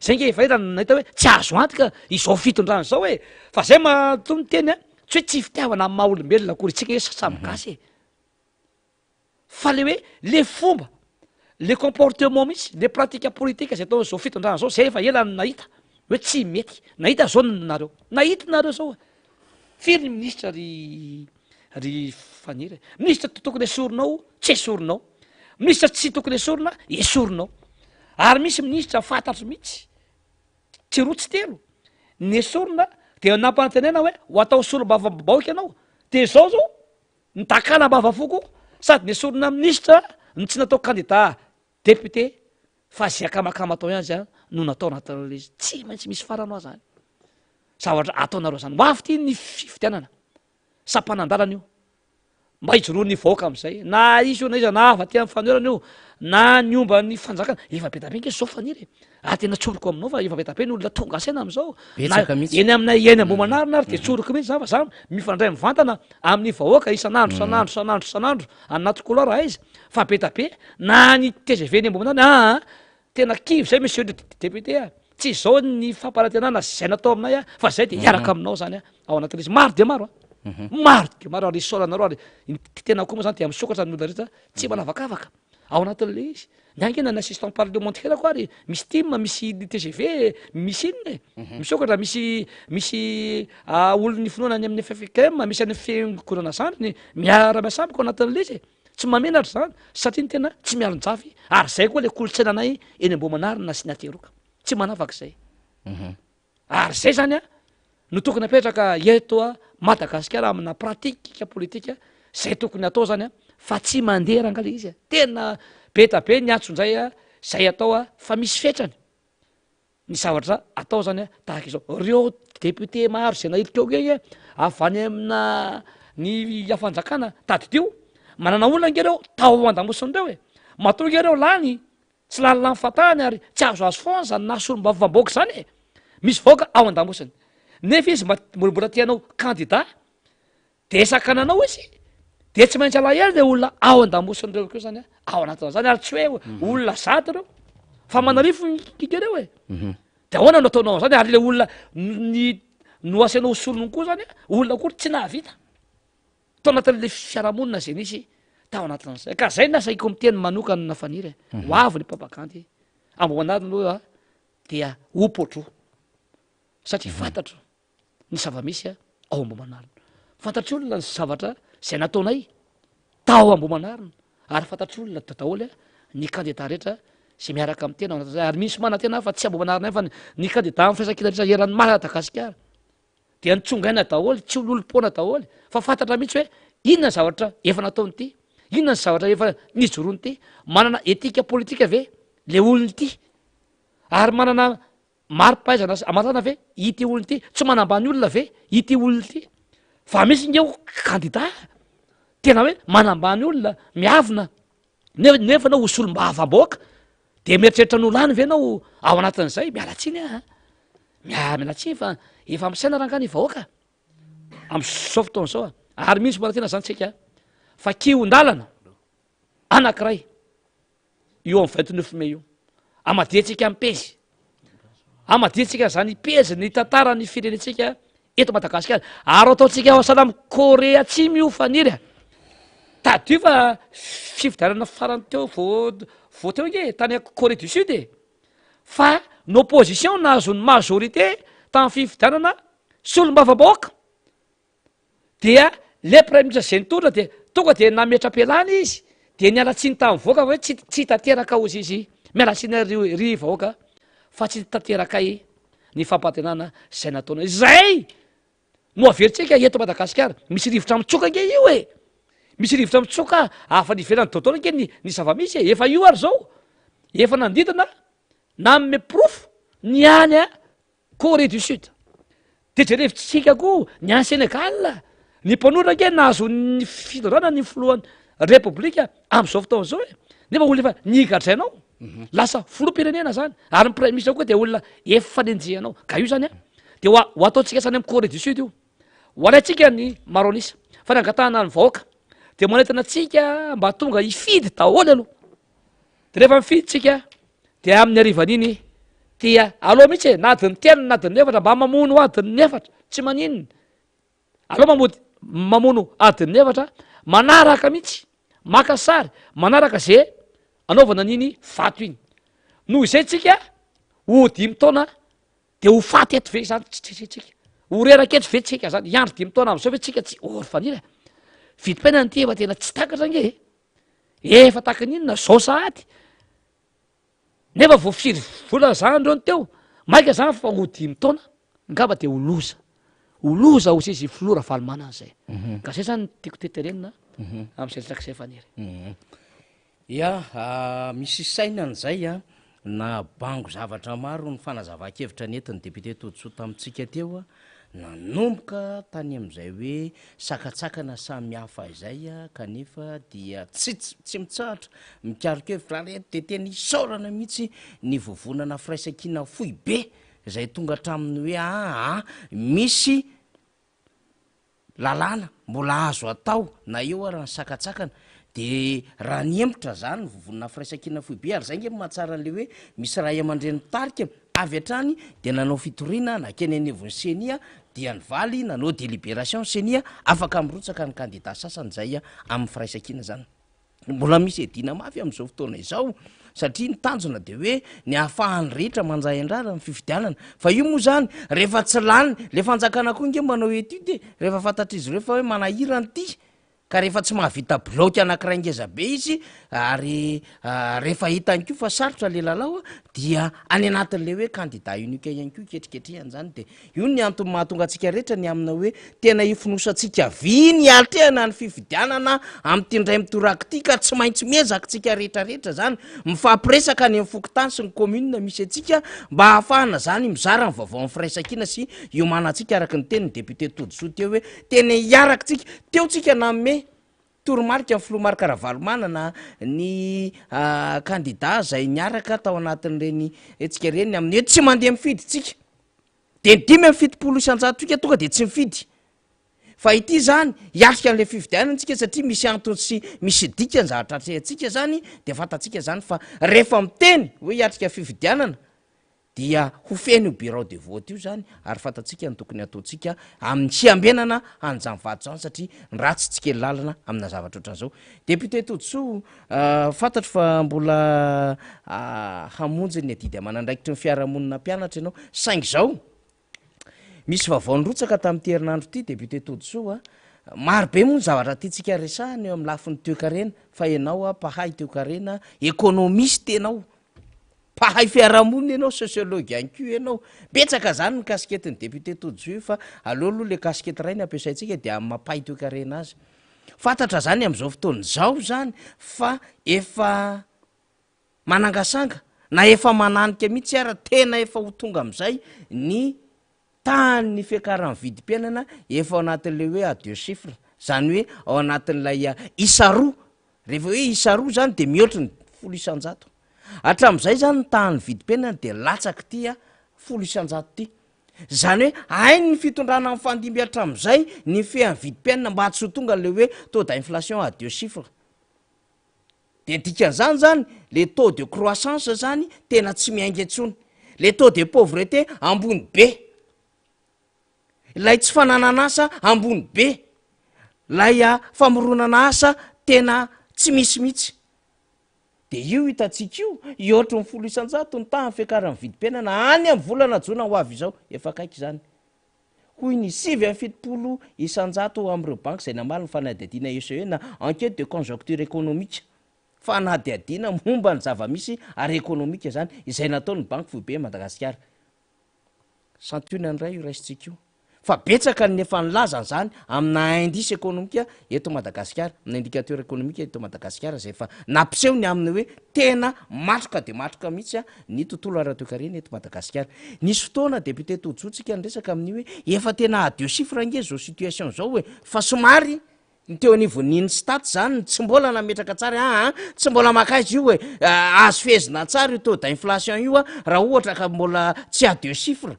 zay nge efa ela nahita hoe tsy azo antika izao fitondrana zao fa zay matony teny tsy hoe tsy fitiavana amin'ny maha olombelona akory tsika hoe sasamy gasy fa le hoe le fomba le comportement misy le pratika politika zay atao zao fitondrana zao zay efa ela nahita hoe tsy mety nahita zao nareo nahita nareo zao firy ny ministra ry faniry ministra tokony esorinao tsy esorinao ministra tsy tokony esorina esorinao ary misy ministra fantatro mihitsy tsy roa tsy telo ny esorina de nampanantenena hoe ho atao solom-bavam-bahoaka ianao de zao zao nitakana mbavafoko sady ny esorina ministra ny tsy natao candidat député fa zay akamakama atao ihany zany no natao anatin'le izy tsy maintsy misy faranoa zany zavatra ataonareo zany hoavy ty ny fitianana sampanandalana io mba hijoroany vaoaka am'izay na izy io na iza na afa ty amin'ny fanerana io na ny omba ny fanjakana efa be tabe nke zao faniry tena tsoroko aminao fa efa be tabe ny olona tonga asaina am'izao eny aminay eny ambomanarina ary de tsoroko mihitsy za fa za mifandray mivantana amin'ny vahoaka isan'andro anaty kolora izy fa be tabe na ny TGV ny ambomanarina tena kivy zay monsieur le député tsy zao ny famparantenana zay natao aminay fa zay de hiaraka aminao zany ao anatin'izy maro de maro ary soranareo ary tena koa moa zany de misokatra ny olona rehetra tsy manavakavaka ao anatin'le izy niangena ny assistant parlementaire ko ary misy team misy TGV misy inona misokatra misy olony finoana any amin'ny FFKM misy any fiangonana sandriny miara-miasamiko anatin'le izy tsy mamenatra zany satria ny tena tsy miaron-jafy ary zay koa le kolotsaina anay eny Ambohimanarina sy Nateroka tsy manafak'izay ary zay zany a no tokony apetraka eto a Madagasikara amina pratika politika zay tokony atao zany a fa tsy mandeha rangale izy tena betabe ny atson'izay a zay atao a fa misy fetrany ny zavatra atao zany a tahaka izao reo député maro zay nahiditra eo eny avy any amina ny afanjakana tadidio manana olona ngereo tao an-damosiny reo matonga ireo lany tsy lalilany fatahany ary tsy azo azo foana zany nasolom-bavamboaka zany misy voaka ao an-damosiny nefa izy mbola tianao kandida de sakananao izy de tsy maintsy alahelo le olona ao an-damosiny reo keo zany ao anatin'zany ary tsy hoe olona zady reo fa manarifo kikereo de ahoana no ataonao zany ary le olona no asanao solony koa zany olona koa tsy nahavita tao anatin'le fiarahamonina zay nisy tao anatin'zay ka zay nasaiko miteny manokana na faniry ho avy ny mpampakanty Ambohimanarina aloha dia opotro satria fantatro ny zava-misy ao Ambohimanarina fantatry olona ny zavatra zay nataonay tao Ambohimanarina ary fantatry olona dadaholy ny kandida rehetra zay miaraka amin'ny tena anatin'zay ary misy manantena fa tsy Ambohimanarina fa ny kandida amin'ny fisankina rehetra eran'ny Madagasikara dia nitsongaina daholy tsy ololom-poana daholy fa fantatra mihitsy hoe inona ny zavatra efa nataony ity inona ny zavatra efa nijoroany ity manana etika politika ve le olony ity ary manana mari-pahaizana amatana ve ity olony ity tsy manambany olona ve ity olony ity fa misy ngeo kandida tena hoe manambany olona miavina nefa nao hosolom-bavam-boaka de mieritreritra n'olo any ve nao ao anatin'izay mialatsiny mialatsiny fa efa misaina rangany vahoaka am'zao fotoana zao ary misy mbola tena zany tsika fa kiondalana anankiray io amin'ny 29 mai io amadiantsika ampezy amadiantsika zany pezy ny tantara ny firenentsika eto Madagasikara ary ataontsika ao salamy Korea Atsimo io faniry tadio fa fifidianana farany teo vo teo nge tany Corée du Sud fa n'opposition nahazony majorité tamin'ny fifidianana solom-bavamboaka dia le premier ministre zay nitondra de tonga de nametra-pialany izy de nialatsiny tamin'ny voaka hoe tsy tanteraka ozy izy mialatsiny ry vahoaka fa tsy tanteraka ny fampantenana zay nataona zay no averintsika eto Madagasikara misy rivotra mitsoka nge io misy rivotra mitsoka afa nivelany dodona nge ny zava-misy efa io ary zao efa nandidina na meprofo ny any Corée du Sud de jerevitsika koa ny any Sénégal ny mpanora nge nahazo ny fitondrana ny filohan'ny repoblika am'izao fotaona zao nefa olona efa nigadrainao lasa filoham-pirenena zany ary ny premier ministre koa de olona efa fanenjehanao ka io zany de ho ataontsika zany amin'ny Corée du Sud io ho alaitsika ny maronisa fa nangatahana ny vahoaka de manentana atsika mba tonga hifidy daholy aloha de rehefa mifidy tsika de amin'ny arivan'iny dia aloha mihitsy na adiny telo na adiny efatra mba mamono adiny efatra tsy maninona aloha mamono adiny efatra manaraka mihitsy maka sary manaraka zay anaovana niny fato iny noho izay tsika ho 5 taona de ho faty eto ve zany tsika ho reraka eto ve tsika zany iandro 5 taona am'izao ve tsika tsy fanira vidim-paina ny ty efa tena tsy takatra nge efa taka ninona zao sahady nefa voafiry vola zany reo ny teo maika zany fa ho 5 taona ngamba de holoza ho sizy filora valomana an'izay ka zay zany tiako teterenina am'izay trakizay faniry misy sainan'zay na bango zavatra maro ny fanazava-kevitra ny etiny député toditsoa tamitsika teo nanomboka tany am'izay hoe sakatsakana samy hafa izay kanefa dia tsy mitsahatra mikarokevitra reto de tena isaorana mihitsy ny vovonana firaisakina foy be zay tonga hatraminy hoe misy lalàna mbola azo atao na eo raha ny sakatsakana de raha niembotra zany vovonana firaisakina foy be ary zay nge mahatsara an'le hoe misy raha aman-dreny tarika avy atrany de nanao fitoriana nakeny anevony senia dia nivaly nanao délibération senia afaka mirotsaka ny kandida sasany zay amin'ny firaisakina zany mbola misy edina mafy am'izao fotoana izao satria ny tanjona de hoe ny ahafahany rehetra manjay andrara ny fifidianana fa io moa zany rehefa tsy lany le fanjakana koa nge manao etude rehefa fantatr' izy rehefa hoe manahirany ty ka rehefa tsy mahavita bloky anakiray ngeza be izy ary rehefa hitany ko fa sarotra le lalao dia any anatin'le hoe candidat unique ihany ko ketriketrehany zany de io ny antony mahatonga atsika rehetra ny amina hoe tena ifinosatsika vy ny altena ny fifidianana am'ty ndray mitoraky ty ka tsy maintsy miezaka tsika rehetrarehetra zany mifampiresaka any amin'ny fokotany sy ny commune misy atsika mba hahafahana zany mizara ny vaovao amin'ny firaisakina sy iomanantsika araky ny teny député Todisou teo hoe tena hiaraky tsika teo tsika nanome toromarika ny filomarika Ravalomanana ny candidat zay niaraka tao anatin'ireny etsika reny amin'ny hoe tsy mandeha mifidy tsika de 5 isan-jato tsika tonga de tsy mifidy fa ity zany hiatrika an'le fifidianana tsika satria misy antony sy misy dikany zavatra atrehatsika zany de fatatsika zany fa rehefa miteny hoe hiatrika fifidianana dia ho feny io bureau de vote io zany ary fatatsika ny tokony ataotsika amin'ny fiambenana an'izany vato zany satria ratsy tsy kely lalana amina zavatra ohatran'izao. Député Todisou fantatro fa mbola hamonjy ny adidy amanandraikitry ny fiarahamonina mpianatra ianao saingy zao misy vaovao nirotsaka tamin'ity herinandro ity député Todisou marobe moa ny zavatra tiatsika resahana eo amin'ny lafiny toe-karena fa ianao mpahay toe-karena économiste ianao pahay fiarahamonina ianao sociologue ihany ko ianao betsaka zany ny kasiketiny député Todisou io fa aleoaloha le kasikety ray ny ampiasaitsika de amin'ny mampahay toe-karena azy fantatra zany am'izao fotoana zao zany fa efa manangasanga na efa mananika mihitsy ara tena efa ho tonga am'izay ny tany ny fiakaran'ny vidim-piainana efa ao anatin'le hoe à 2 chiffres zany hoe ao anatin'ilay isa roa rehefa hoe isa roa zany de mihoatra ny 100 hatram'izay zany ny tahan'ny vidim-piainana de latsaky tya 100 ty zany hoe ainy ny fitondrana amin'ny fandimby hatram'izay ny fean'ny vidim-piainana mba tsy ho tonga le hoe taux d'inflation à 2 chiffres de dikan'izany zany le taux de croissance zany tena tsy miainga etsony le taux de pauvreté ambony be lay tsy fananana asa ambony be lay famoronana asa tena tsy misy mihitsy de io hitatsika io iotry ny 100 ny tahan'ny fiakaran'ny vidim-piainana any amin'ny volana jona ho avy izao efa kaiky zany hoy ny 7 isan-jato am'ireo banky zay namaly ny fanadihadiana ECE na enquête de conjoncture économique fanadihadiana momba ny zava-misy ary économique zany izay nataony banky foibe Madagasikara santony an'ray io raisitsika io fa betsaka ny efa nilazany zany amina indice économique eto Madagasikara amina indicateur économique eto Madagasikara zay fa nampiseho ny aminy hoe tena matroka de matroka mihitsy ny tontolo ara-toe-karena eto Madagasikara nisy fotoana député Todisou tsika niresaka amin'ny hoe efa tena à 2 chiffres nge zao situation zao hoe fa somary ny teo anivon'iny stat zany tsy mbola nametraka tsara tsy mbola makaizy io hoe azo fehezina tsara io taux d'inflation io raha ohatra ka mbola tsy à 2 chiffres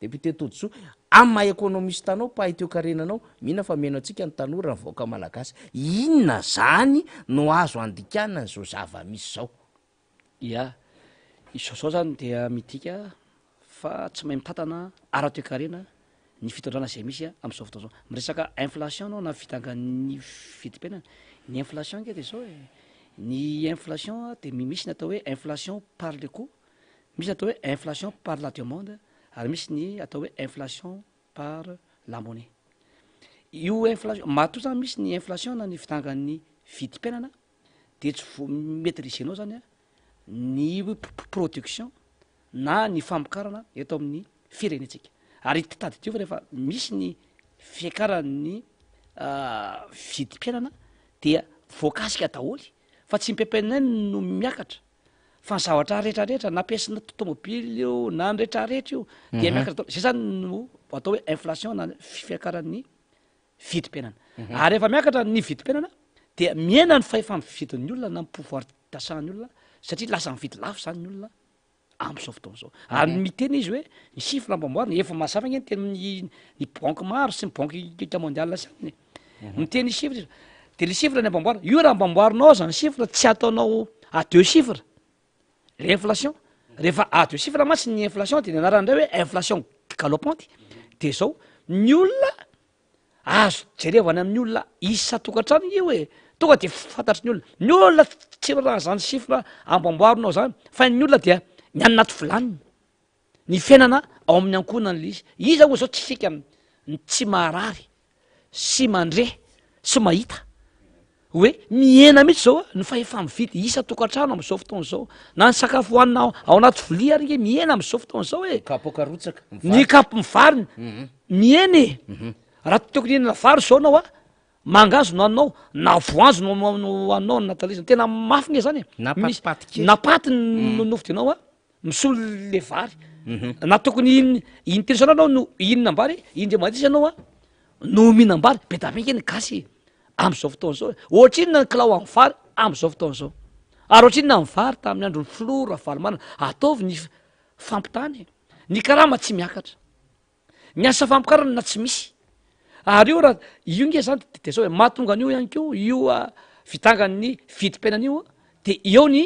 député Todisou amin'ny maha économiste anao mpahay toe-karenanao mihina fa meno atsika ny tanora ny vahoaka malagasy inona zany no azo andikanana zao zava-misy zao ia izao zany dia midika fa tsy mahay mitantana ara-toe-karena ny fitondrana zay misy am'izao fotoana zao miresaka inflation anao na fitangan'ny vidim-piainana ny inflation nge de zao ny inflation de misy ny atao hoe inflation par le coût misy atao hoe inflation par la demande ary misy ny atao hoe inflation par la monnaie io inflation matoa zany misy ny inflation na ny fitangan'ny vidim-piainana de tsy vo maîtrisenao zany ny production na ny famokarana eto amin'ny firenetsika ary tady teo fa rehefa misy ny fiakaran'ny vidim-piainana dia voakasika daholy fa tsy mipempenay no miakatra fa ny zavatra rehetrarehetra nampiasina tomobily io na ny rehetrarehetra io dia miakatra zay zany no atao hoe inflation na fiakaran'ny vidim-piainana ary rehefa miakatra ny vidim-piainana dia miena ny fahefa-mividin'ny olona na ny pouvoir d'achat-ny olona satria lasa mividy lafo zany ny olona am'izao fotoana zao ary miteny izy hoe ny chiffre ambamboarina efa mazava nge ny banque maro sy ny banque mondiale sany miteny chiffre izy de le chiffre ny ambamboarina io raha ambamboarinao zany chiffre tsy ataonao à 2 chiffres l'inflation rehefa à 2 chiffres matsy ny inflation de ny anaran'ndray hoe inflation galopante de zao ny olona azo jerevana amin'ny olona isa tokantrano io hoe tonga de fantatry ny olona tsy raha zany chiffre ambamboarinao zany fa ny olona dia ny anynaty volaniny ny fiainana ao amin'ny ankonana le izy iza ho zao tsy fika ny tsy maharary sy mandre tsy mahita hoe miena mihitsy zao a ny fahefa mividy isa tokantrano am'izao fotoana zao na ny sakafo hoanina ao anaty vilia ary nge miena am'izao fotoana zao e kapokarotsaka ny kapo mivariny mieny raha tokony hinana vary zao anao a mangazo no anao na voanjo no anao ny natalizana tena mafy nge zany Na patipaty kely. na paty nofotinao a misolo le vary na tokony intelo anao no ihinam-bary indre mandrisy anao a no mihinam-bary be da be ny gasy am'izao fotoana zao ohatra inona ny kilao amin'ny vary am'izao fotoana zao ary ohatra inona ny vary tamin'ny androny flora valimana ataovy ny fampitany ny karama tsy miakatra ny asa fampikarana na tsy misy ary io raha io nge zany de zao hoe mahatonga an'io ihany ko io vitangan'ny vidim-piainan'io de eo ny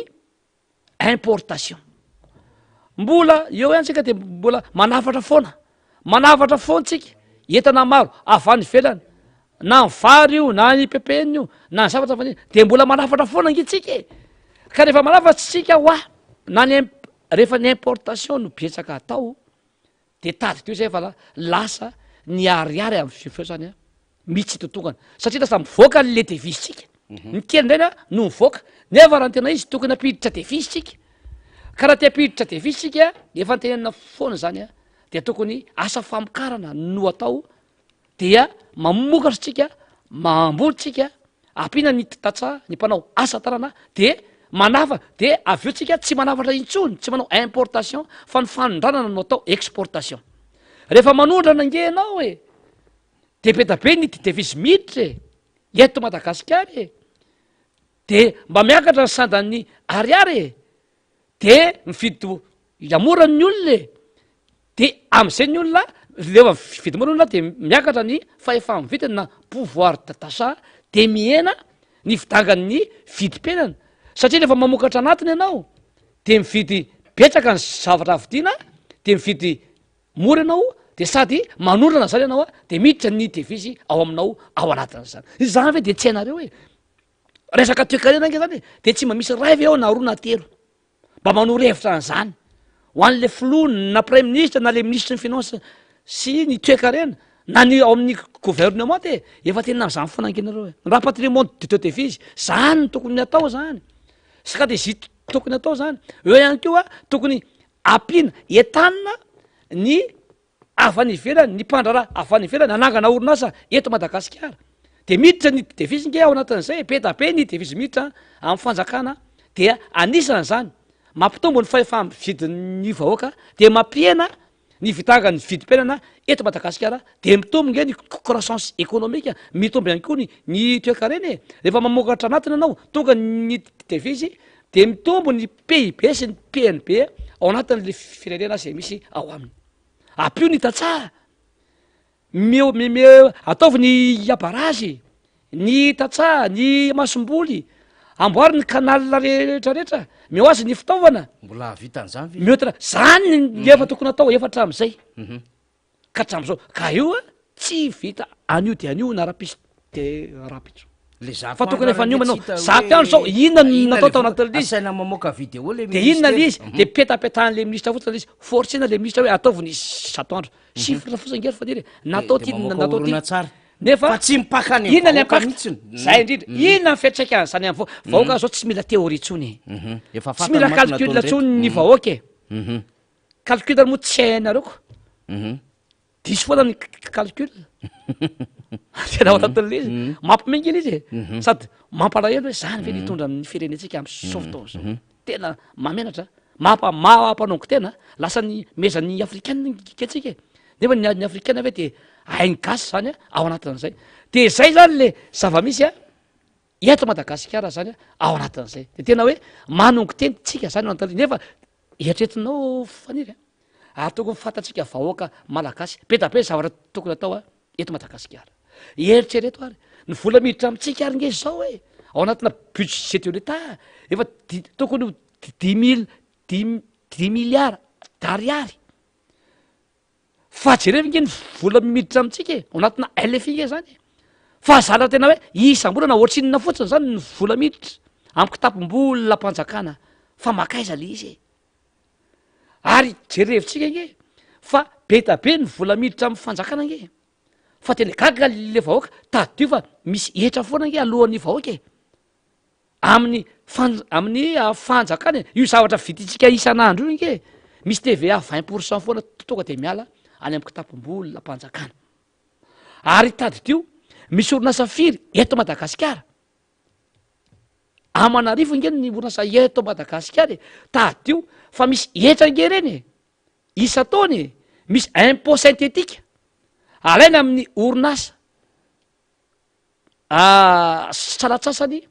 importation mbola eo ihany tsika de mbola manafatra foantsika entana maro avy any velany na ny vary io na ny pepeny io na ny zavatra faniny de mbola manafatra foana ngitsika e ka rehefa manafatsy tsika ho na ny rehefa ny importation no betsaka atao de tady teo zay fa lasa ny ariary am'y feo zany a mitsy totongana satria lasa mivoaka le devisitsika ny kely ndrany no mivoaka nefa raha ny tena izy tokony ampiditra devisitsika ka raha te ampiditra devisitsika efa ntenenina foana zany a de tokony asa famokarana no atao dia mamokatra tsika mambolytsika ampina ny tatsa ny mpanao asa tanana de manafa de aveo tsika tsy manafatra intsony tsy manao importation fa ny fanondranana no atao exportation rehefa manondrana nge anao e de be da be ny devisy miditra e eto madagasikara e de mba miakatra ny sandan'ny ariary e de mividy amorany ny olona e de am'izay ny olona lefa vidy moa olona de miakatra ny fahefa mivitiny na pouvoir d'achat de miena ny vidangan'ny vidim-piainana satria rehefa mamokatra anatiny ianao de mividy betsaka ny zavatra vidina de mividy mora ianao de sady manondrana zany ianao a de miditra ny devisy ao aminao ao anatin'zany zany ve de tsy hainareo e resaka toekarena nge zany e de tsy mba misy raiva eo na roa na telo mba manoro hevitra an'zany ho an'le flony na premier ministre na le ministre ny finance sy ny toekarena na ny ao amin'ny gouvernement de efa tena am'zany foana angenareo e raha patrimoine de devisy zany ny tokony atao zany saka de zy tokony atao zany eo ihany keo a tokony ampina etanina ny avy any ivelany ny mpandraraha avy any ivelany anangana orinasa eto madagasikara de miditra ny devisy nge ao anatin'izay be da be ny devisy miditra amin'ny fanjakana dia anisany zany mampitombo ny fahefa mividin'ny vahoaka de mampiena ny vitanga ny vidim-piainana eto madagasikara de mitombo nge ny croissance économique mitombo ihany koa ny toekarena e rehefa mamokatra anatiny anao tonga ny devisy de mitombo ny PIB sy ny PNB ao anatin'le firenena zay misy ao aminy ampio ny tatsaha ataovy ny abarazy ny tatsaha ny masomboly amboary ny kanal rehetrarehetra meo azy ny fitaovana mbola vitan'zany miotra zany efa tokony atao efatra am'izay ka hatram'izao ka io a tsy vita anio de anio na rapisy de rapitso le za fa tokony efa anio manao zato andro zao inona natao tao anatin'le izy asaina mamoaka video le de inona le izy de petapetahan'le ministra fotsiny le izy forcena le ministra hoe ataovy ny zato andro chiffre fotsiny ngery fa diry natao ty natao ty tsara nefa fa tsy mipakany inona le vahoaka mpaka mihitsiny zay indrindra inona ny fiatraikany zany am vahoaka zao tsy mila théorie tsony efa tsy mila calcul tsony ny vahoaka e calcul moa tsy hainareo ko diso foana ny calcul tena ao anatin'le izy mampimengina izy e sady mampalahelo hoe zany ve nitondra ny firenetsika am'izao fotoana zao tena mamenatra mampanongo tena lasa ny mezan'ny africaine ketsika e nefa ny africaine ave de ainy gasy zany a ao anatin'izay de zay zany le zava-misy a eto madagasikara zany a ao anatin'izay de tena hoe manongo teny tsika zany anatin'le nefa eritretinao faniry a ary tokony fantatsika vahoaka malagasy be da be zavatra tokony atao a eto madagasikara eritrereto ary ny vola miditra amitsika ary nge zao e ao anatina budget de l'etat efa tokony 10 milliards d'ariary fa jerevy nge ny vola miditra amitsika e ao anatina LFI nge zany fa zala tena hoe isam-bolana ohatrinona fotsiny zany ny vola miditra amiko tapom-bola mpanjakana fa makaiza le izy e ary jerevitsika nge fa be da be ny vola miditra amin'ny fanjakana nge fa tena gaga le vahoaka tadio fa misy etra foana nge alohan'ny vahoaka e amin'ny fanjakany io zavatra vititsika isan'andro io nke misy TVA 20% foana tonga de miala any amin'ny kitapom-bola mpanjakana ary taditio misy orinasa firy eto Madagasikara amanarivo nge ny orinasa eto Madagasikara tadio fa misy etra nge reny isa taony misy impôt synthétique alaina amin'ny orinasa salatsalany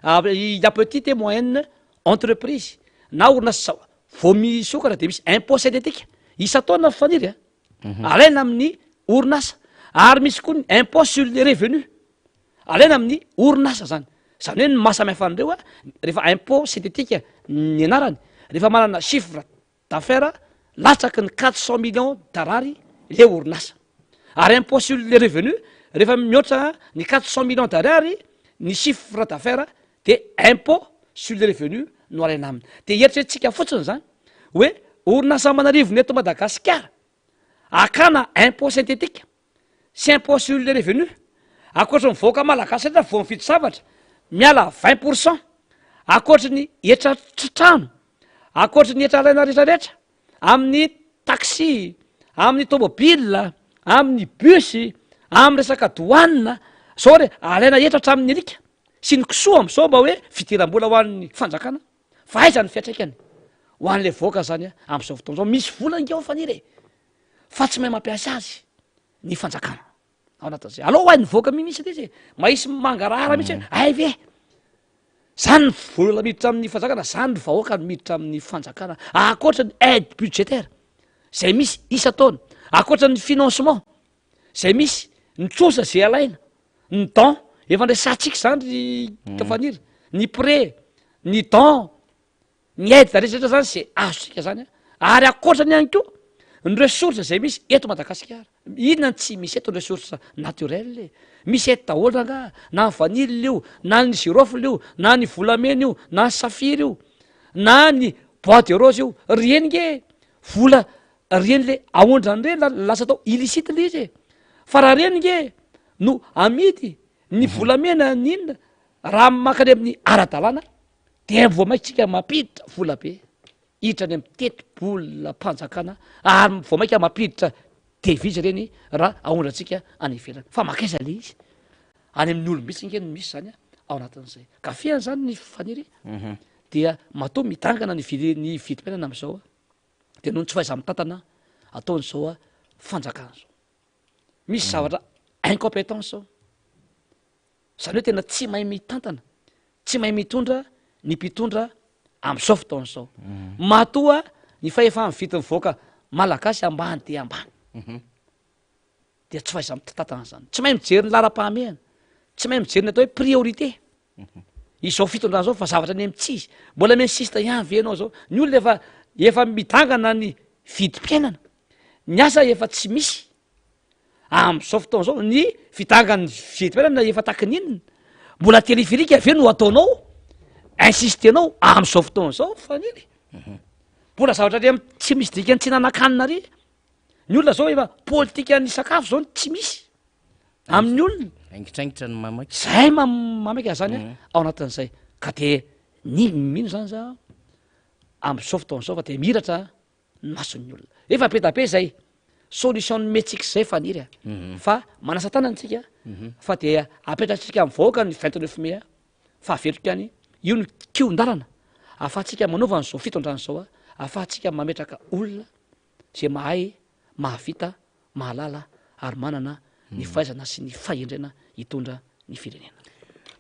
la petite et moyenne entreprise na orinasa vao misokatra de misy impôt synthétique isa taona faniry alaina amin'ny orinasa ary misy koa ny impôt sur les revenus alaina amin'ny orinasa zany hoe ny mahasamihafa an'ireo rehefa impôt synthétique ny anarany rehefa manana chiffre d'affaires latsaky ny 400 millions d'arary le orinasa ary impôt sur les revenus rehefa mihoatra ny 400 millions d'arary ny chiffre d'affaires de impôt sur les revenus no alaina aminy de eritreretintsika fotsiny zany hoe orinasa manarivo ny eto Madagasikara akana impôt synthétique sy impôt sur les revenus akoatra ny voaka malagasy rehetra vao mividy zavatra miala 20% akoatra ny etra trano akoatra ny etra alaina rehetrarehetra amin'ny taxi amin'ny tomobile amin'ny bus amin'ny resaka douane zao re alaina etratra amin'ny alika sy ny kisoa am'zao mba hoe fidiram-bola ho an'ny fanjakana fa aiza ny fiatraikany ho an'le voaka zany am'izao fotoana zao misy vola nge ao faniry fa tsy mahay mampiasa azy ny fanjakana ao anatin'izay aloha ho any voaka misy de izy mahisy mangarahara mihitsy ay ve zany ny vola miditra amin'ny fanjakana zany ny vahoaka ny miditra amin'ny fanjakana akoatra ny aide budgétaire zay misy isa taona akoatra ny financement zay misy ny tsosa zay alaina ny don efa ndraisantsika zany tafaniry ny pré ny don ny aide rehetrarehetra zany zay azontsika zany ary akoatrany ihany koa ny ressource zay misy eto Madagasikara inona tsy misy eto ny ressource naturel misy eto daholo nga na ny vanille io na ny girofle io na ny volamena io na ny safira io na ny bois de rose io reny nge vola reny le aondrany reny lasa tao illicite le izy fa raha reny nge no amidy ny volamena ninona raha makany amin'ny ara-dalàna de vo maintsika mampiditra vola be hitrany amin'ny teti-bola mpanjakana ary vao mainka mampiditra devizy reny raha aondratsika any ivelany fa makaiza le izy any amin'ny olom-bitsy nge no misy zany ao anatin'izay ka fiany zany ny faniry dia matoa midangana ny vidim-piainana am'izao de noho ny tsy fahaiza mitantana ataon'izao fanjakana zao misy zavatra incompétence zao zany hoe tena tsy mahay mitantana tsy mahay mitondra ny mpitondra am'izao fotaona zao matoa ny fahefa mividin'ny voaka malagasy ambany de ambany de tsy fahaiza mitantana zany tsy mahay mijery ny laram-pahamehana tsy mahay mijery ny atao hoe priorité izao fitondran zao fa zavatra ny amitsy izy mbola minsista ihany venao zao ny olona efa midangana ny vidim-piainana ny asa efa tsy misy am'izao fotaona zao ny fidangany vidim-piainana efa takininona mbola telefirika ave no ataonao insistenao am'izao fotoana zao faniry mbola zavatra re tsy misy dikany tsy nanakanina ry ny olona zao efa politika ny sakafo zao tsy misy amin'ny olona angitraingitra ny mamaky zay mamaiky zany ao anatin'izay ka de mino zany za am'izao fotaona zao fa de miratra ny mason'ny olona efa be da be zay solution ny metsika zay faniry fa manasa tananytsika fa de apetratsika amin'ny vahoaka ny 29 mai fa avetrika any io ny kiondalana afahantsika manaova n'izao fitondrany zao afahantsika mametraka olona zay mahay mahavita mahalala ary manana ny fahaizana sy ny fahendrena hitondra ny firenena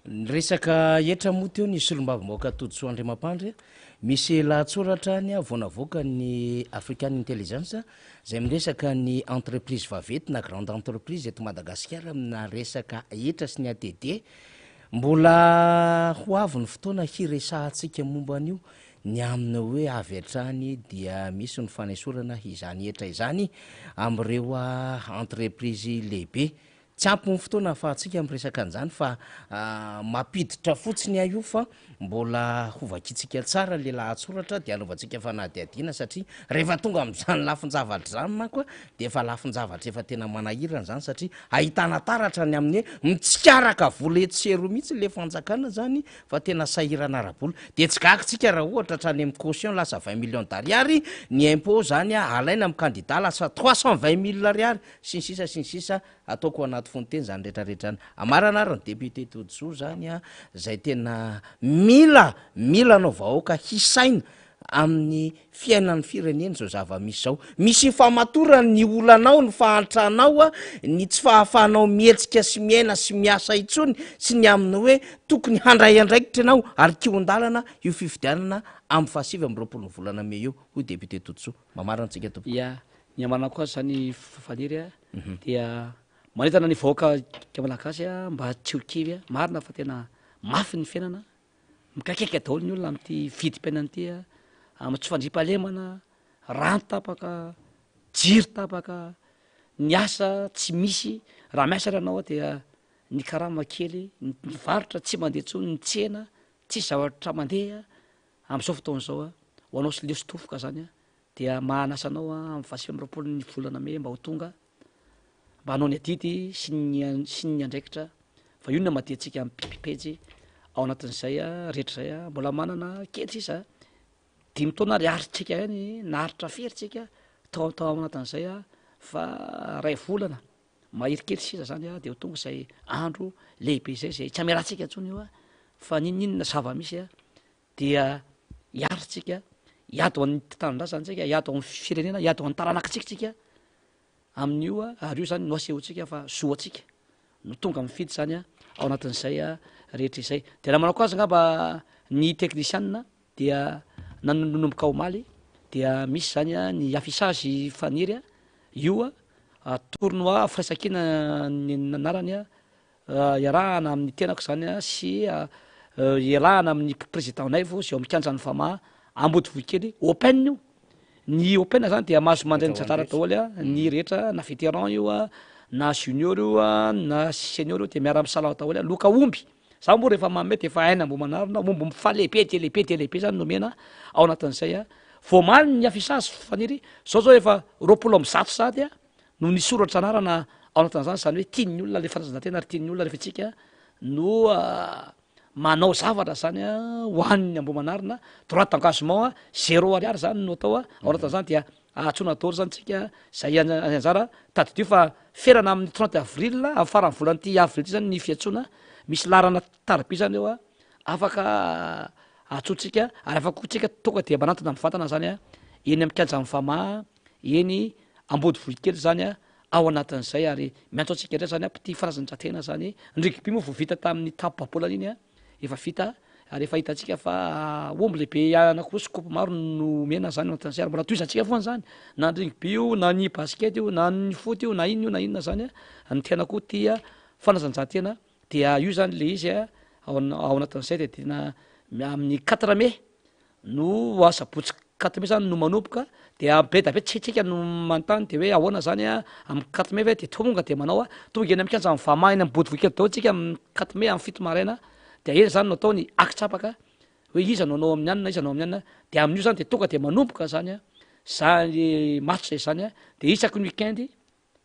resaka etra moty eo ny solombavimaoaka toditsoa andriamampandry misy lahatsoratra ny vonavoaka ny african intelligence zay miresaka ny entreprise vavety na grande entreprise eto Madagasikara amina resaka etra sy ny ATD mbola ho avy ny fotoana hiresahantsika momba an'io ny amina hoe avy atrany dia misy ny fanaisorana izany etra izany am'ireo entreprise lehibe tsy ampy ny fotoana afahantsika miresaka an'izany fa mampiditra fotsiny io fa mbola hovakitsika tsara le lahatsoratra de anaovantsika fanadiadiana satria rehefa tonga am'izany lafin-javatra zany manko de efa lafin-javatra efa tena manahirana zany satria ahitana taratra ny amin'ny mitsikaraka vola etsero mihitsy le fanjakana zany fa tena sahirana arabola de tsy gakitsika raha ohatra hatrany amin'ny caution lasa 20 millions d'ariary ny impôt zany alaina amin'ny candidat lasa 320 000 ariary sy ny sisa ataoko anaty fonteny zany rehetrarehetrany amarana ary ny député Tojo zany zay tena mila anao vahoaka hisaina amin'ny fiainan'ny firenena zao zava-misy zao misy famatorany ny olanao ny fahatranao ny tsy fahafahanao mietsika sy miaina sy miasa itsony sy ny amin'ny hoe tokony handray andraikitra anao ary kion-dalana io fifidianana amin'ny fahasivy amin'ny roapolo ny volana May io ho député Tojo mamarana antsika tompo ya ny amarana koa zany faniry dia manentana ny vahoaka malagasy mba tsy ho kivy marina fa tena mafy ny fiainana mikakaiky daholo ny olona am'ty vidim-piainana ty amy tsy fandriam-pahalemana rano tapaka jiro tapaka ny asa tsy misy raha miasa ranao dia ny karama kely ny varotra tsy mandeha tsony ny tsena tsy zavatra mandeha am'izao fotoana zao ho anao sy leo sotofoka zany dia mahanasanao amin'ny fahasivy amby roapolo ny volana May mba ho tonga mba hanao ny adidy sy ny andraikitra fa io no madetsika am'pipipejy ao anatin'izay rehetra zay mbola manana kely sisa 5 taona ary aritsika any naharitra feritsika tao anatin'izay fa ray volana mahirikely sisa zany de ho tonga zay andro lehibe zay tsy ameratsika ntsony io fa ninina zava-misy dia hiaritsika hiado amin'ny tanindrazana tsika hiado amin'ny firenena hiado amin'ny taranakitsika amin'io ary io zany no asehotsika fa soatsika no tonga mifidy zany ao anatin'izay rehetra izay de raha manao ko azy ngamba ny teknisianina dia nanonomboka omaly dia misy zany ny afisage faniry io tournoi firaisankina ny anarany iarahana amin'ny tenako zany sy iarahana amin'ny président naivo sy eo amikanjan'ny famaha ambody vohikely open io ny open zany dia mahazo mandray ny tantara daholo ny rehetra na vétéran io na junior io na senior io de miara misalao daholo loka omby za moa rehefa mamety efa aina mbo manarina mombo mifalehibe de lehibe zany nomena ao anatin'izay voamaly ny afisage faniry zao efa roapolo amby zato sady no ny soratra anarana ao anatin'izany zany hoe tiany olona le fanatanjahantena ary tiany olona rehefa tsika no manao zavatra zany hoaniny ambo manarina droit d'engagement 0 ariary zany no atao ao anatin'izany dia ahatsona daholo zany tsika zay anjara tadidio fa ferana amin'ny 30 avril amin'ny farany volan'ty avril ty zany ny fiatsona misy larana tariby zany eo afaka atsotsika ary afaka kotsika tonga de manantona amin'ny vatana zany eny amikanjan'ny famaha eny ambody vohikely zany ao anatin'izay ary miantso atsika ndray zany pity farazan-dratena zany nrigby moa vo vita tamin'ny tapobabolana iny efa vita ary efa hitatsika fa omby lehibe anako skopo maro no mena zany anatin'izay ary mbola toizantsika foana zany na ny rugby io na ny basket io na ny foot io na ino na inona zany ny tianako ty fanazan-jahantena dia io zany le izy ao anatin'izay de tena amin'ny 4 May no asabotsy 4 May zany no manomboka de be da be tsitsika no manontany de hoe ahoana zany amin'ny 4 May ve de tonga de manao tonga eny amikanjan'ny famaha eny ambody vohikely daholo tsika amin'ny 4 May amin'ny 7 maraina de eny zany no atao ny akitsapaka hoe iza no anao amin'ny anina iza anao amin'ny anina de amin'io zany de tonga de manomboka zany zany match zay zany de isaky ny weekend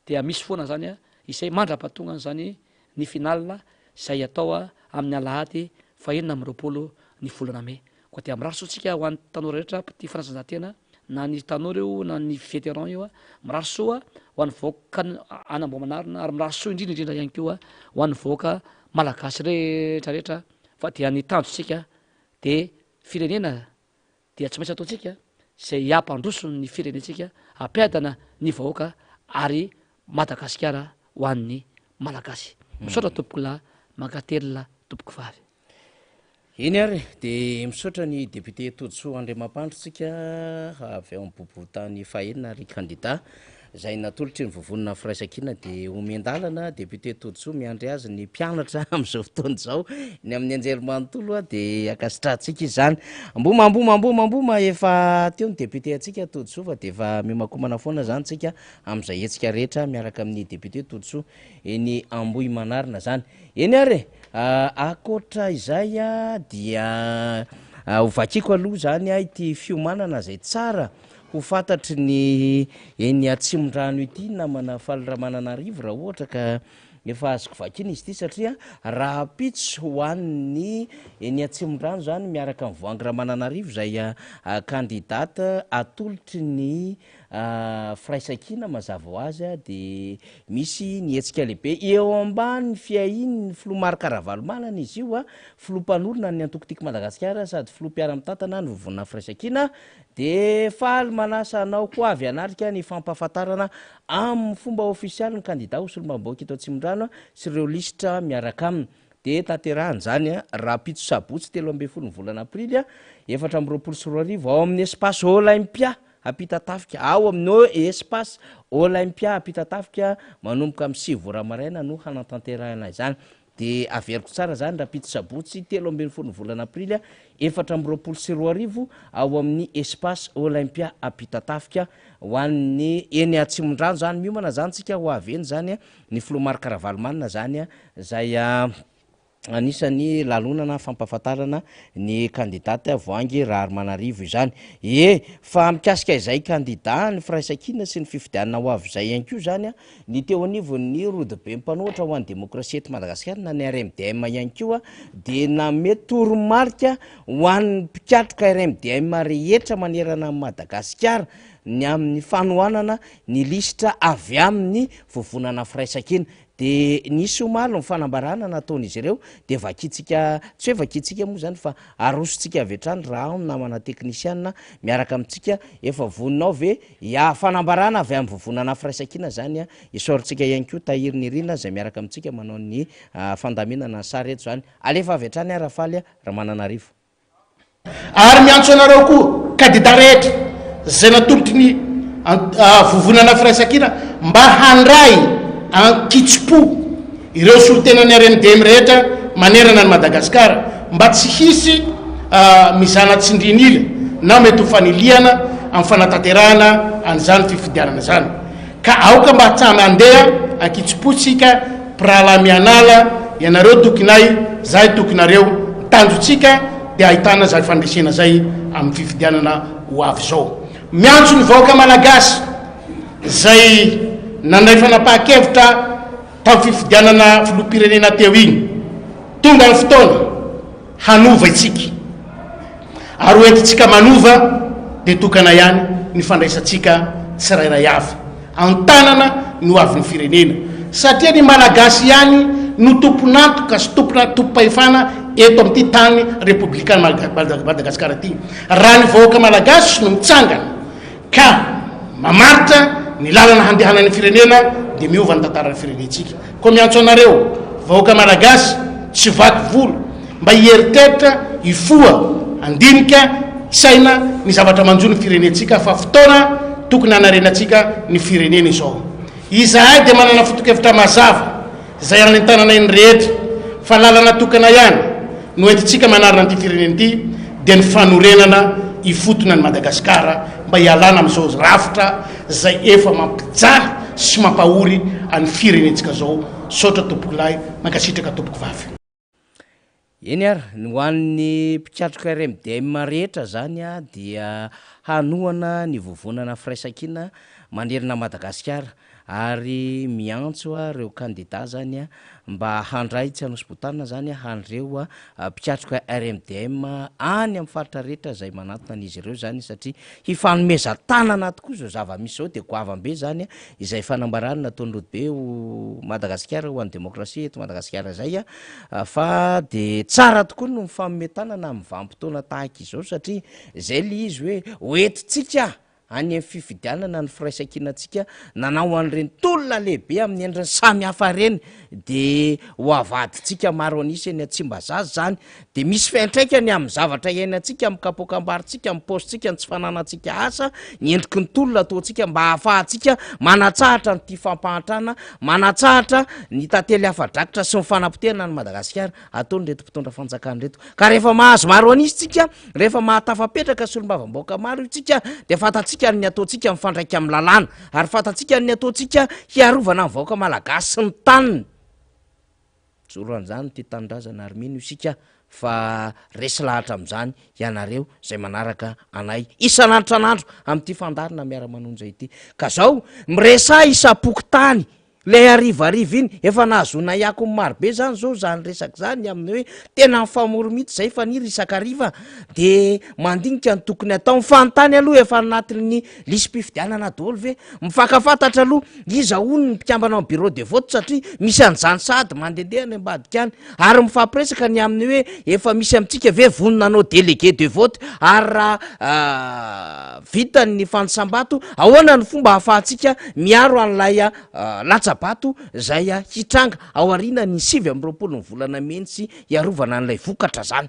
dia misy foana zany izay mandra-pahatonga zany ny final zay atao amin'ny alahady fahenina amby roapolo ny volana May koa de am'raha soatsika ho an'ny tanora rehetra ty fanatanjahantena na ny tanora io na ny vétéran io mirary soa ho an'ny vahoaka anambo manarina ary mirary soa indrindraindrindra ihany koa ho an'ny vahoaka malagasy rehetrarehetra fa dia ny tanjotsika de firenena dia tsy maintsy ataotsika zay hiampandroso ny firenetsika ampiadana ny vahoaka ary madagasikara ho an'ny malagasy misaotra tompoko lahy mankatelina tompoko vavy iny ary de misaotra ny député Tojo Andriamampandrotsika avy ao amin'ny bobotany fahenina ary candidat zay natolotry ny vovonina firaisakina de omendalana député Todsoa miandry azy ny mpianatra am'izao fotoana zao ny amin'ny anjerimanontolo a de akasitrahantsika izany amboma efa teo ny député atsika Todsoa fa de efa mimakomana foana zany tsika am'izay hetsika rehetra miaraka amin'ny député Todsoa eny Ambohy Manarina zany eny ary akoatra izay a dia hovakiko aloha zany a ity fiomanana zay tsara ho fantatry ny eny Atsimondrano ity namana Faliramananarivo raha ohatra ka efa azoko vakina izy ity satria raha pitso ho an'ny eny Atsimondrano zany miaraka amin'ny Voangy Ramananarivo zay kandidata atolotry ny firaisakina mazava ho azy a de misy ny hetsika lehibe eo ambany fiahiny ny Filoha Karavalomanana izy io a filompanorona ny Antokotiko Madagasikara sady filoham-piara-mitantana ny vovonina firaisakina de faly manasa anao ho avy anatrika ny fampahafantarana amin'ny fomba ofisialy ny kandida ho solombavam-bahoaka eto Atsimondrano sy ireo lisitra miaraka aminy de tanterahany zany a raha pitso sabotsy 13 ny volana aprily a 2024 ao amin'ny espace Olympia apitatafika ao amin'o espace Olympia apitatafika manomboka amin'ny 7 voramaraina no hanatanterahana izany de averiko tsara zany raha pitso sabotsy 13 volana aprily 2024 ao amin'ny espace Olympia apitatafika ho an'ny eny Atsimondrano zany miomana zany tsika ho avy eny zany ny Filoha Karavalomanana zany zay anisany lalonana fampahafantarana ny kandidata Voangy Ramananarivo izany fa mikasika izay kandida ny firaisakina sy ny fifidianana ho avy zay ihany koa zany ny teo anivon'ny Rodibe mpanohatra ho an'ny demokrasia eto Madagasikara na ny RMDM ihany koa de namety toromarika ho an'ny mpikatroka RMDM rehetra manerana amin'ny Madagasikara ny amin'ny fanohanana ny lisitra avy amin'ny vovonana firaisakina de nisy omalo ny fanambarana nataon'izy ireo de vakitsika tsy hoe vakitsika moa zany fa arosontsika avy hatrany raha ao namana teknisianina miaraka amintsika efa voninao ve fanambarana avy amin'ny vovonana firaisakina zany isorintsika ihany koa Tahiriny Irina zay miaraka amintsika manao ny fandaminana ny sary eto zany alefa avy hatrany Rafaly Ramananarivo ary miantso anareo koa kandida rehetra zay natolotry ny vovonana firaisakina mba handray ankitsopo ireo solotenany RMDM rehetra manerana ny Madagasikara mba tsy hisy mizanatsindrinila na mety ho faniliana amin'ny fanatanterahana an'izany fifidianana zany ka aoka mba tsamy andeha ankitsopotsika pirala mianala ianareo tokinay zay tokinareo tanjotsika de ahitana zay fandresena zay amin'ny fifidianana ho avy zao miantso ny vahoaka malagasy zay nandray fanapaha-kevitra tamin'ny fifidianana filoham-pirenena teo igny tonga ny fotoana hanova itsika ary hoentitsika manova de tokana ihany ny fandraisatsika tsirairay avy antanana ny ho avy ny firenena satria ny malagasy ihany no tomponantoka sy tompo-pahefana eto amin'ity tany republikany Madagasikara ty raha ny vahoaka malagasy no mitsangana ka mamaritra ny lalana handehanany firenena de miova ny tantarany firenetsika ko miantso anareo vahoaka malagasy tsy vaky volo mba hieritevitra ifoa andinika saina ny zavatra manjony firenetsika fa fotoana tokony anarenatsika ny firenena izao izahay de manana fotokevitra mazava zay anentanana iny rehetra fa lalana tokana ihany no entitsika manarina an'ity firenena ity de ny fanorenana ifotona ny Madagasikara mba hialana amin'izao rafitra zay efa mampijaly sy mampahory any firenetsika zao sotra tompoko lahy mankasitraka tompoko vavy eny ary ny hoan'ny mpikatroka RMDM rehetra zany dia hanohana ny vovonana firaisakina manerana Madagasikara ary miantso reo kandida zany mba handray tsy hanosibotana zany handreo mpikatroka RMDM any amin'ny faritra rehetra zay manatona an'izy ireo zany satria hifanomeza tanana tokoa zao zava-misy zao de goavambe zany izay fanambarana nataon'ny Rodibe ho Madagasikara ho an'ny demokrasia eto Madagasikara zay fa de tsara tokoa no mifanometanana amin'ny vanim-potoana tahaka izao satria zay le izy hoe hoentitsika any fifidianana ny firaisankinatsika nanao an'ireny tolona lehibe amin'ny endriny samy hafa reny de ho avaditsika maro anisy eny Tsimbazaza zany de misy fiantraikany amin'ny zavatra iainantsika amin'ny kapokambaritsika amin'ny paositsika ny tsy fananatsika asa ny endriky ny tolona ataontsika mba hahafahantsika manatsahatra nyty fampahantrana manatsahatra ny tantely hafadrakotra sy ny fanapotena ny Madagasikara ataony reto mpitondra fanjakana reto ka rehefa mahazo maro anisy tsika rehefa mahatafapetraka sy olombavambaoka maro itsika de fatatsika ny ataontsika mifandraika amin'ny lalàna ary fatatsika ny ataontsika hiarovana ny vahoaka malagasy sy ny taniny zoroan'izany ty tanindrazana ary mino isika fa resy lahatra am'izany ianareo zay manaraka anay isan'andro amin'ity fandarina miara-manonja ity ka zao miresa isapokotany le arivariva iny efa nahazona iako marobe zany zao zany resaka zany amin'ny hoe tena mifamoro mihitsy zay faniry isakariva de mandinika ny tokony atao mifantany aloha efa anatin'ny lisy-pifidianana daholo ve mifakafantatra aloha izaony ny mpikambana amin'ny bureau de vote satria misy an'izany sady mandehandeha ny ambadika any ary mifampiresaka ny amin'ny hoe efa misy amintsika ve vonona anao délégué de vote ary raha vitany fandisambato ahoana ny fomba hahafahantsika miaro an'lay latsabato zay hitranga ao arina ny 7 ny volana menitsy iarovana an'ilay vokatra zany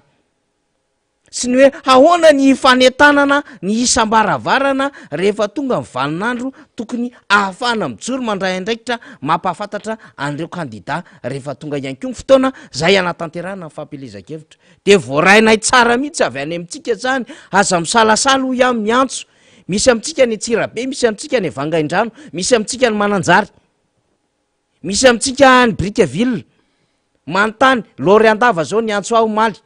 sy ny hoe ahoana ny fanetanana ny isam-baravarana rehefa tonga ny valinandro tokony ahafahana mijoro mandray andraikitra mampahafantatra an'ireo kandida rehefa tonga ihany koa ny fotoana zay anatanterana ny fampelezakevitra de voarainay tsara mihitsy avy any amintsika zany aza misalasala ho ihany miantso misy amintsika ny Antsirabe misy amintsika ny Vangaindrano misy amintsika ny Mananjary misy amintsika ny Brickaville manontany Loriandava zao ny antso aho maly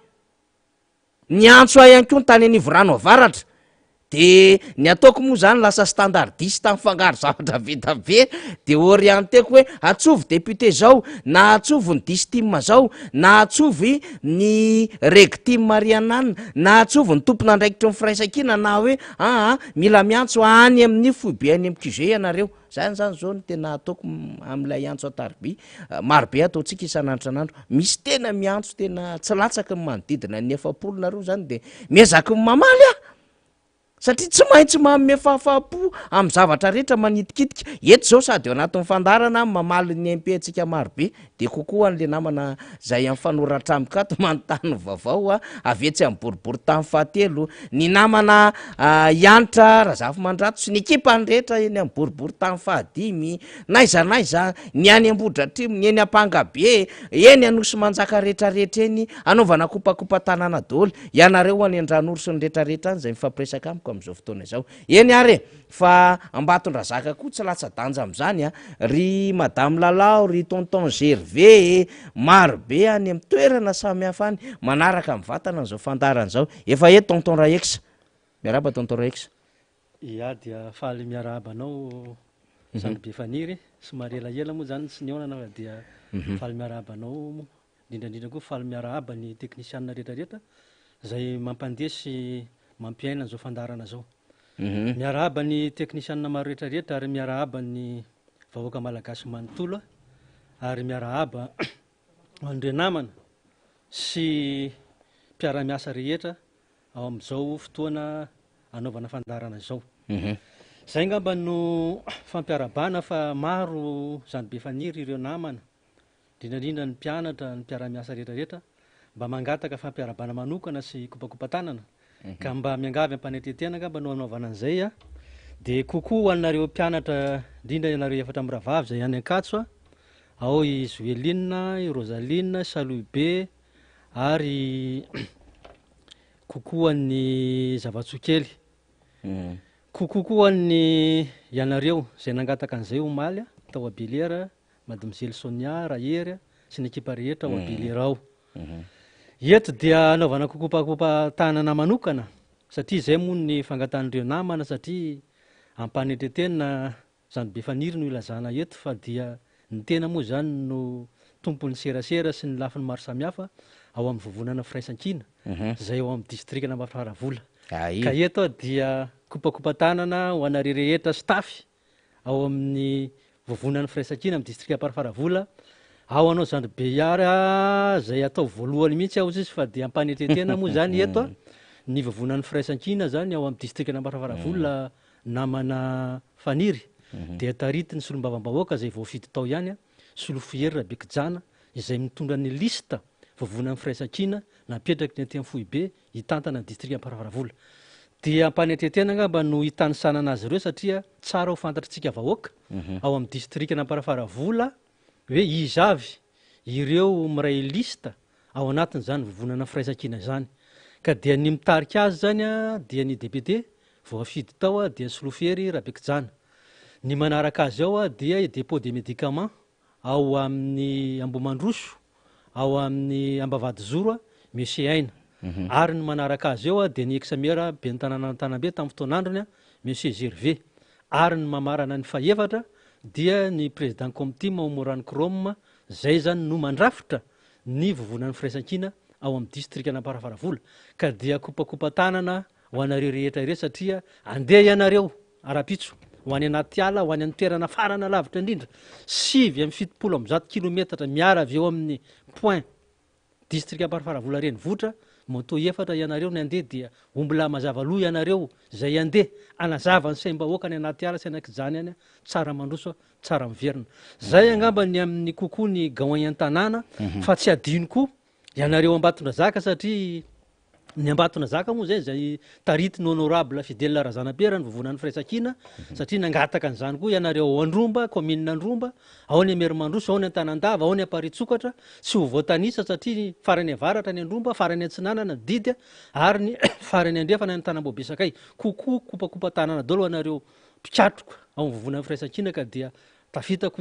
ny antso ihany koa ny tany anivorano avaratra de ny ataoko moa zany lasa standardiste amin'ny fangaro zavatra vita be de orienteko hoe atsovy député zao na atsovy ny distim zao na atsovy ny regtim marianana na atsovy ny tompona andraikitra ny firaisankina na hoe mila miantso any amin'ny foibe any amin'ny QG ianareo zany zao ny tena ataoko am'ilay antso atarby marobe ataontsika isan'andro misy tena miantso tena tsy latsaka ny manodidina ny 7 nareo zany de miezaka ny mamaly satria tsy maintsy manome fahafapo amin'ny zavatra rehetra manitikitika eto zao sady eo anatin'ny fandarana mamaly ny MP antsika marobe de kokoa an'le namana zay amin'ny fanoratra amikato manontany vaovao avetsy amin'ny boribory tany fahatelo ny namana Ianitra Razafymandrato sy ny ekipa ny rehetra eny amin'ny boribory tany fahadimy naiza ny any Ambohidratrimo ny eny Ampangabe eny Anosy Manjaka rehetrarehetra eny anaovana kopakopa tanàna daholo ianareo any Andranory sy ny rehetrarehetra any zay mifampiresaka amiko am'izao fotoana izao eny are fa Ambatondrazaka koa tsy latsa-danja am'izany ry madame Lalao ry tonton Gervais marobe any amin'ny toerana samy hafa any manaraka amin'ny vatana an'izao fandarana zao efa eto tonton Raex miaraba tonton Raex ia dia faly miaraba anao zany be faniry somary elaela moa zany tsy niaonana fa dia faly miaraba anao indrindrandrindra koa faly miaraba ny teknisianina rehetrarehetra zay mampandesy mampiaina an'izao fandarana zao miarahaba ny teknisianina maro rehetrarehetra ary miarahaba ny vahoaka malagasy manontolo ary miarahaba andre namana sy mpiara-miasa rehetra ao amin'izao fotoana anaovana fandarana zao zay ngamba no fampiarabana fa maro zany be faniry ireo namana indrindrandrindra ny mpianatra ny mpiara-miasa rehetrarehetra mba mangataka fampiarabana manokana sy kopakopatanana ka mba miangavy ampanetretena ngamba no anaovana an'izay de kokoa anareo mpianatra indrindra ianareo efatra miravavy zay any Ankatso ao i Joeline, i Rosaline, Saloube ary kokoa ny Zavatsokely kokoa ny ianareo zay nangataka an'izay omaly tao Abeliera Mademoiselle Sonia Rahery sy ny ekipa rehetra ao Abeliera ao eto dia anaovana kokopakopa tanana manokana satria zay moa ny fangatan'ireo namana satria ampanetretena zany be faniry no ilazana eto fa dia ny tena moa zany no tompony serasera sy ny lafiny maro samihafa ao amin'ny vovonana firaisankina zay ao amin'ny distrikna Mafaravola ka eto dia kopakopatanana ho anareo rehetra staff ao amin'ny vovonana firaisankina amin'ny distrika Mafaravola ao anao zany be iara zay atao voalohany mihitsy ao izy fa dia ampanetretena moa zany eto ny vovonan'ny firaisankina zany ao amin'ny distrikna Mafaravola namana faniry dia tarity ny solombavam-bahoaka zay voafidy tao ihany a Solofiery Rabekijana izay mitondra ny lista vovona amin'ny firaisan-kina napetraky ny aty amin'ny Fohibe hitantana district Amparavaravola. Dia ampanetetena angamba no hitanisanana azy ireo satria tsara ho fantatritsika vahoaka ao amin'ny district Amparavaravola hoe izy avy ireo miray lista ao anatin'izany vovonana firaisan-kina zany. Ka dia ny mitarika azy zany a dia ny député voafidy tao a dia Solofiery Rabekijana. Ny manaraka azy ao a dia dépôt de médicament ao amin'ny Ambomandroso, ao amin'ny Ambavady Zoro a Monsieur Aina. Ary ny manaraka azy eo a dia ny ex-maire ben'ny tanàna Antanambe tamin'ny fotoan'androny a Monsieur Gervais. Ary ny mamarana ny faefatra dia ny président comité Maomorano Chrome zay zany no mandrafitra ny vovonan'ny firaisan-kina ao amin'ny district Amparavaravola. Ka dia kopakopa tanana ho anareo rehetra ireo satria andeha ianareo ara-pitso ho any anaty ala ho any amin'ny toerana farana lavitra indrindra 570 kilometatra miara avy eo amin'ny point district Amparavaravola renivohitra moto efatra ianareo ny andeha dia ombola mazava loha ianareo zay andeha anazava ny saim-bahoaka ny anaty ala sainak'izany any tsara mandroso tsara miverina. Zay angamba ny amin'ny kokoa ny gaoin an-tanàna fa tsy adino koa ianareo Ambatondrazaka satria ny Ambatondrazaka moa zay tarity ny honorable Fidèle Razanapera ny vovonan'ny firaisan-kina satria nangataka an'izany koa ianareo ao Andromba, commune Andromba, ao ny Merimandroso, ao ny Antanandava, ao ny Amparitsookatra tsy ho voatanisa satria farany avaratra ny Andromba, farany Antsinanana Didy ary ny farany Andrefana ny Tanambobe Sakay. Kokoa kopakopa tanana daholo anareo mpicatroka ao vovonan'ny firaisan-kina ka dia tafitako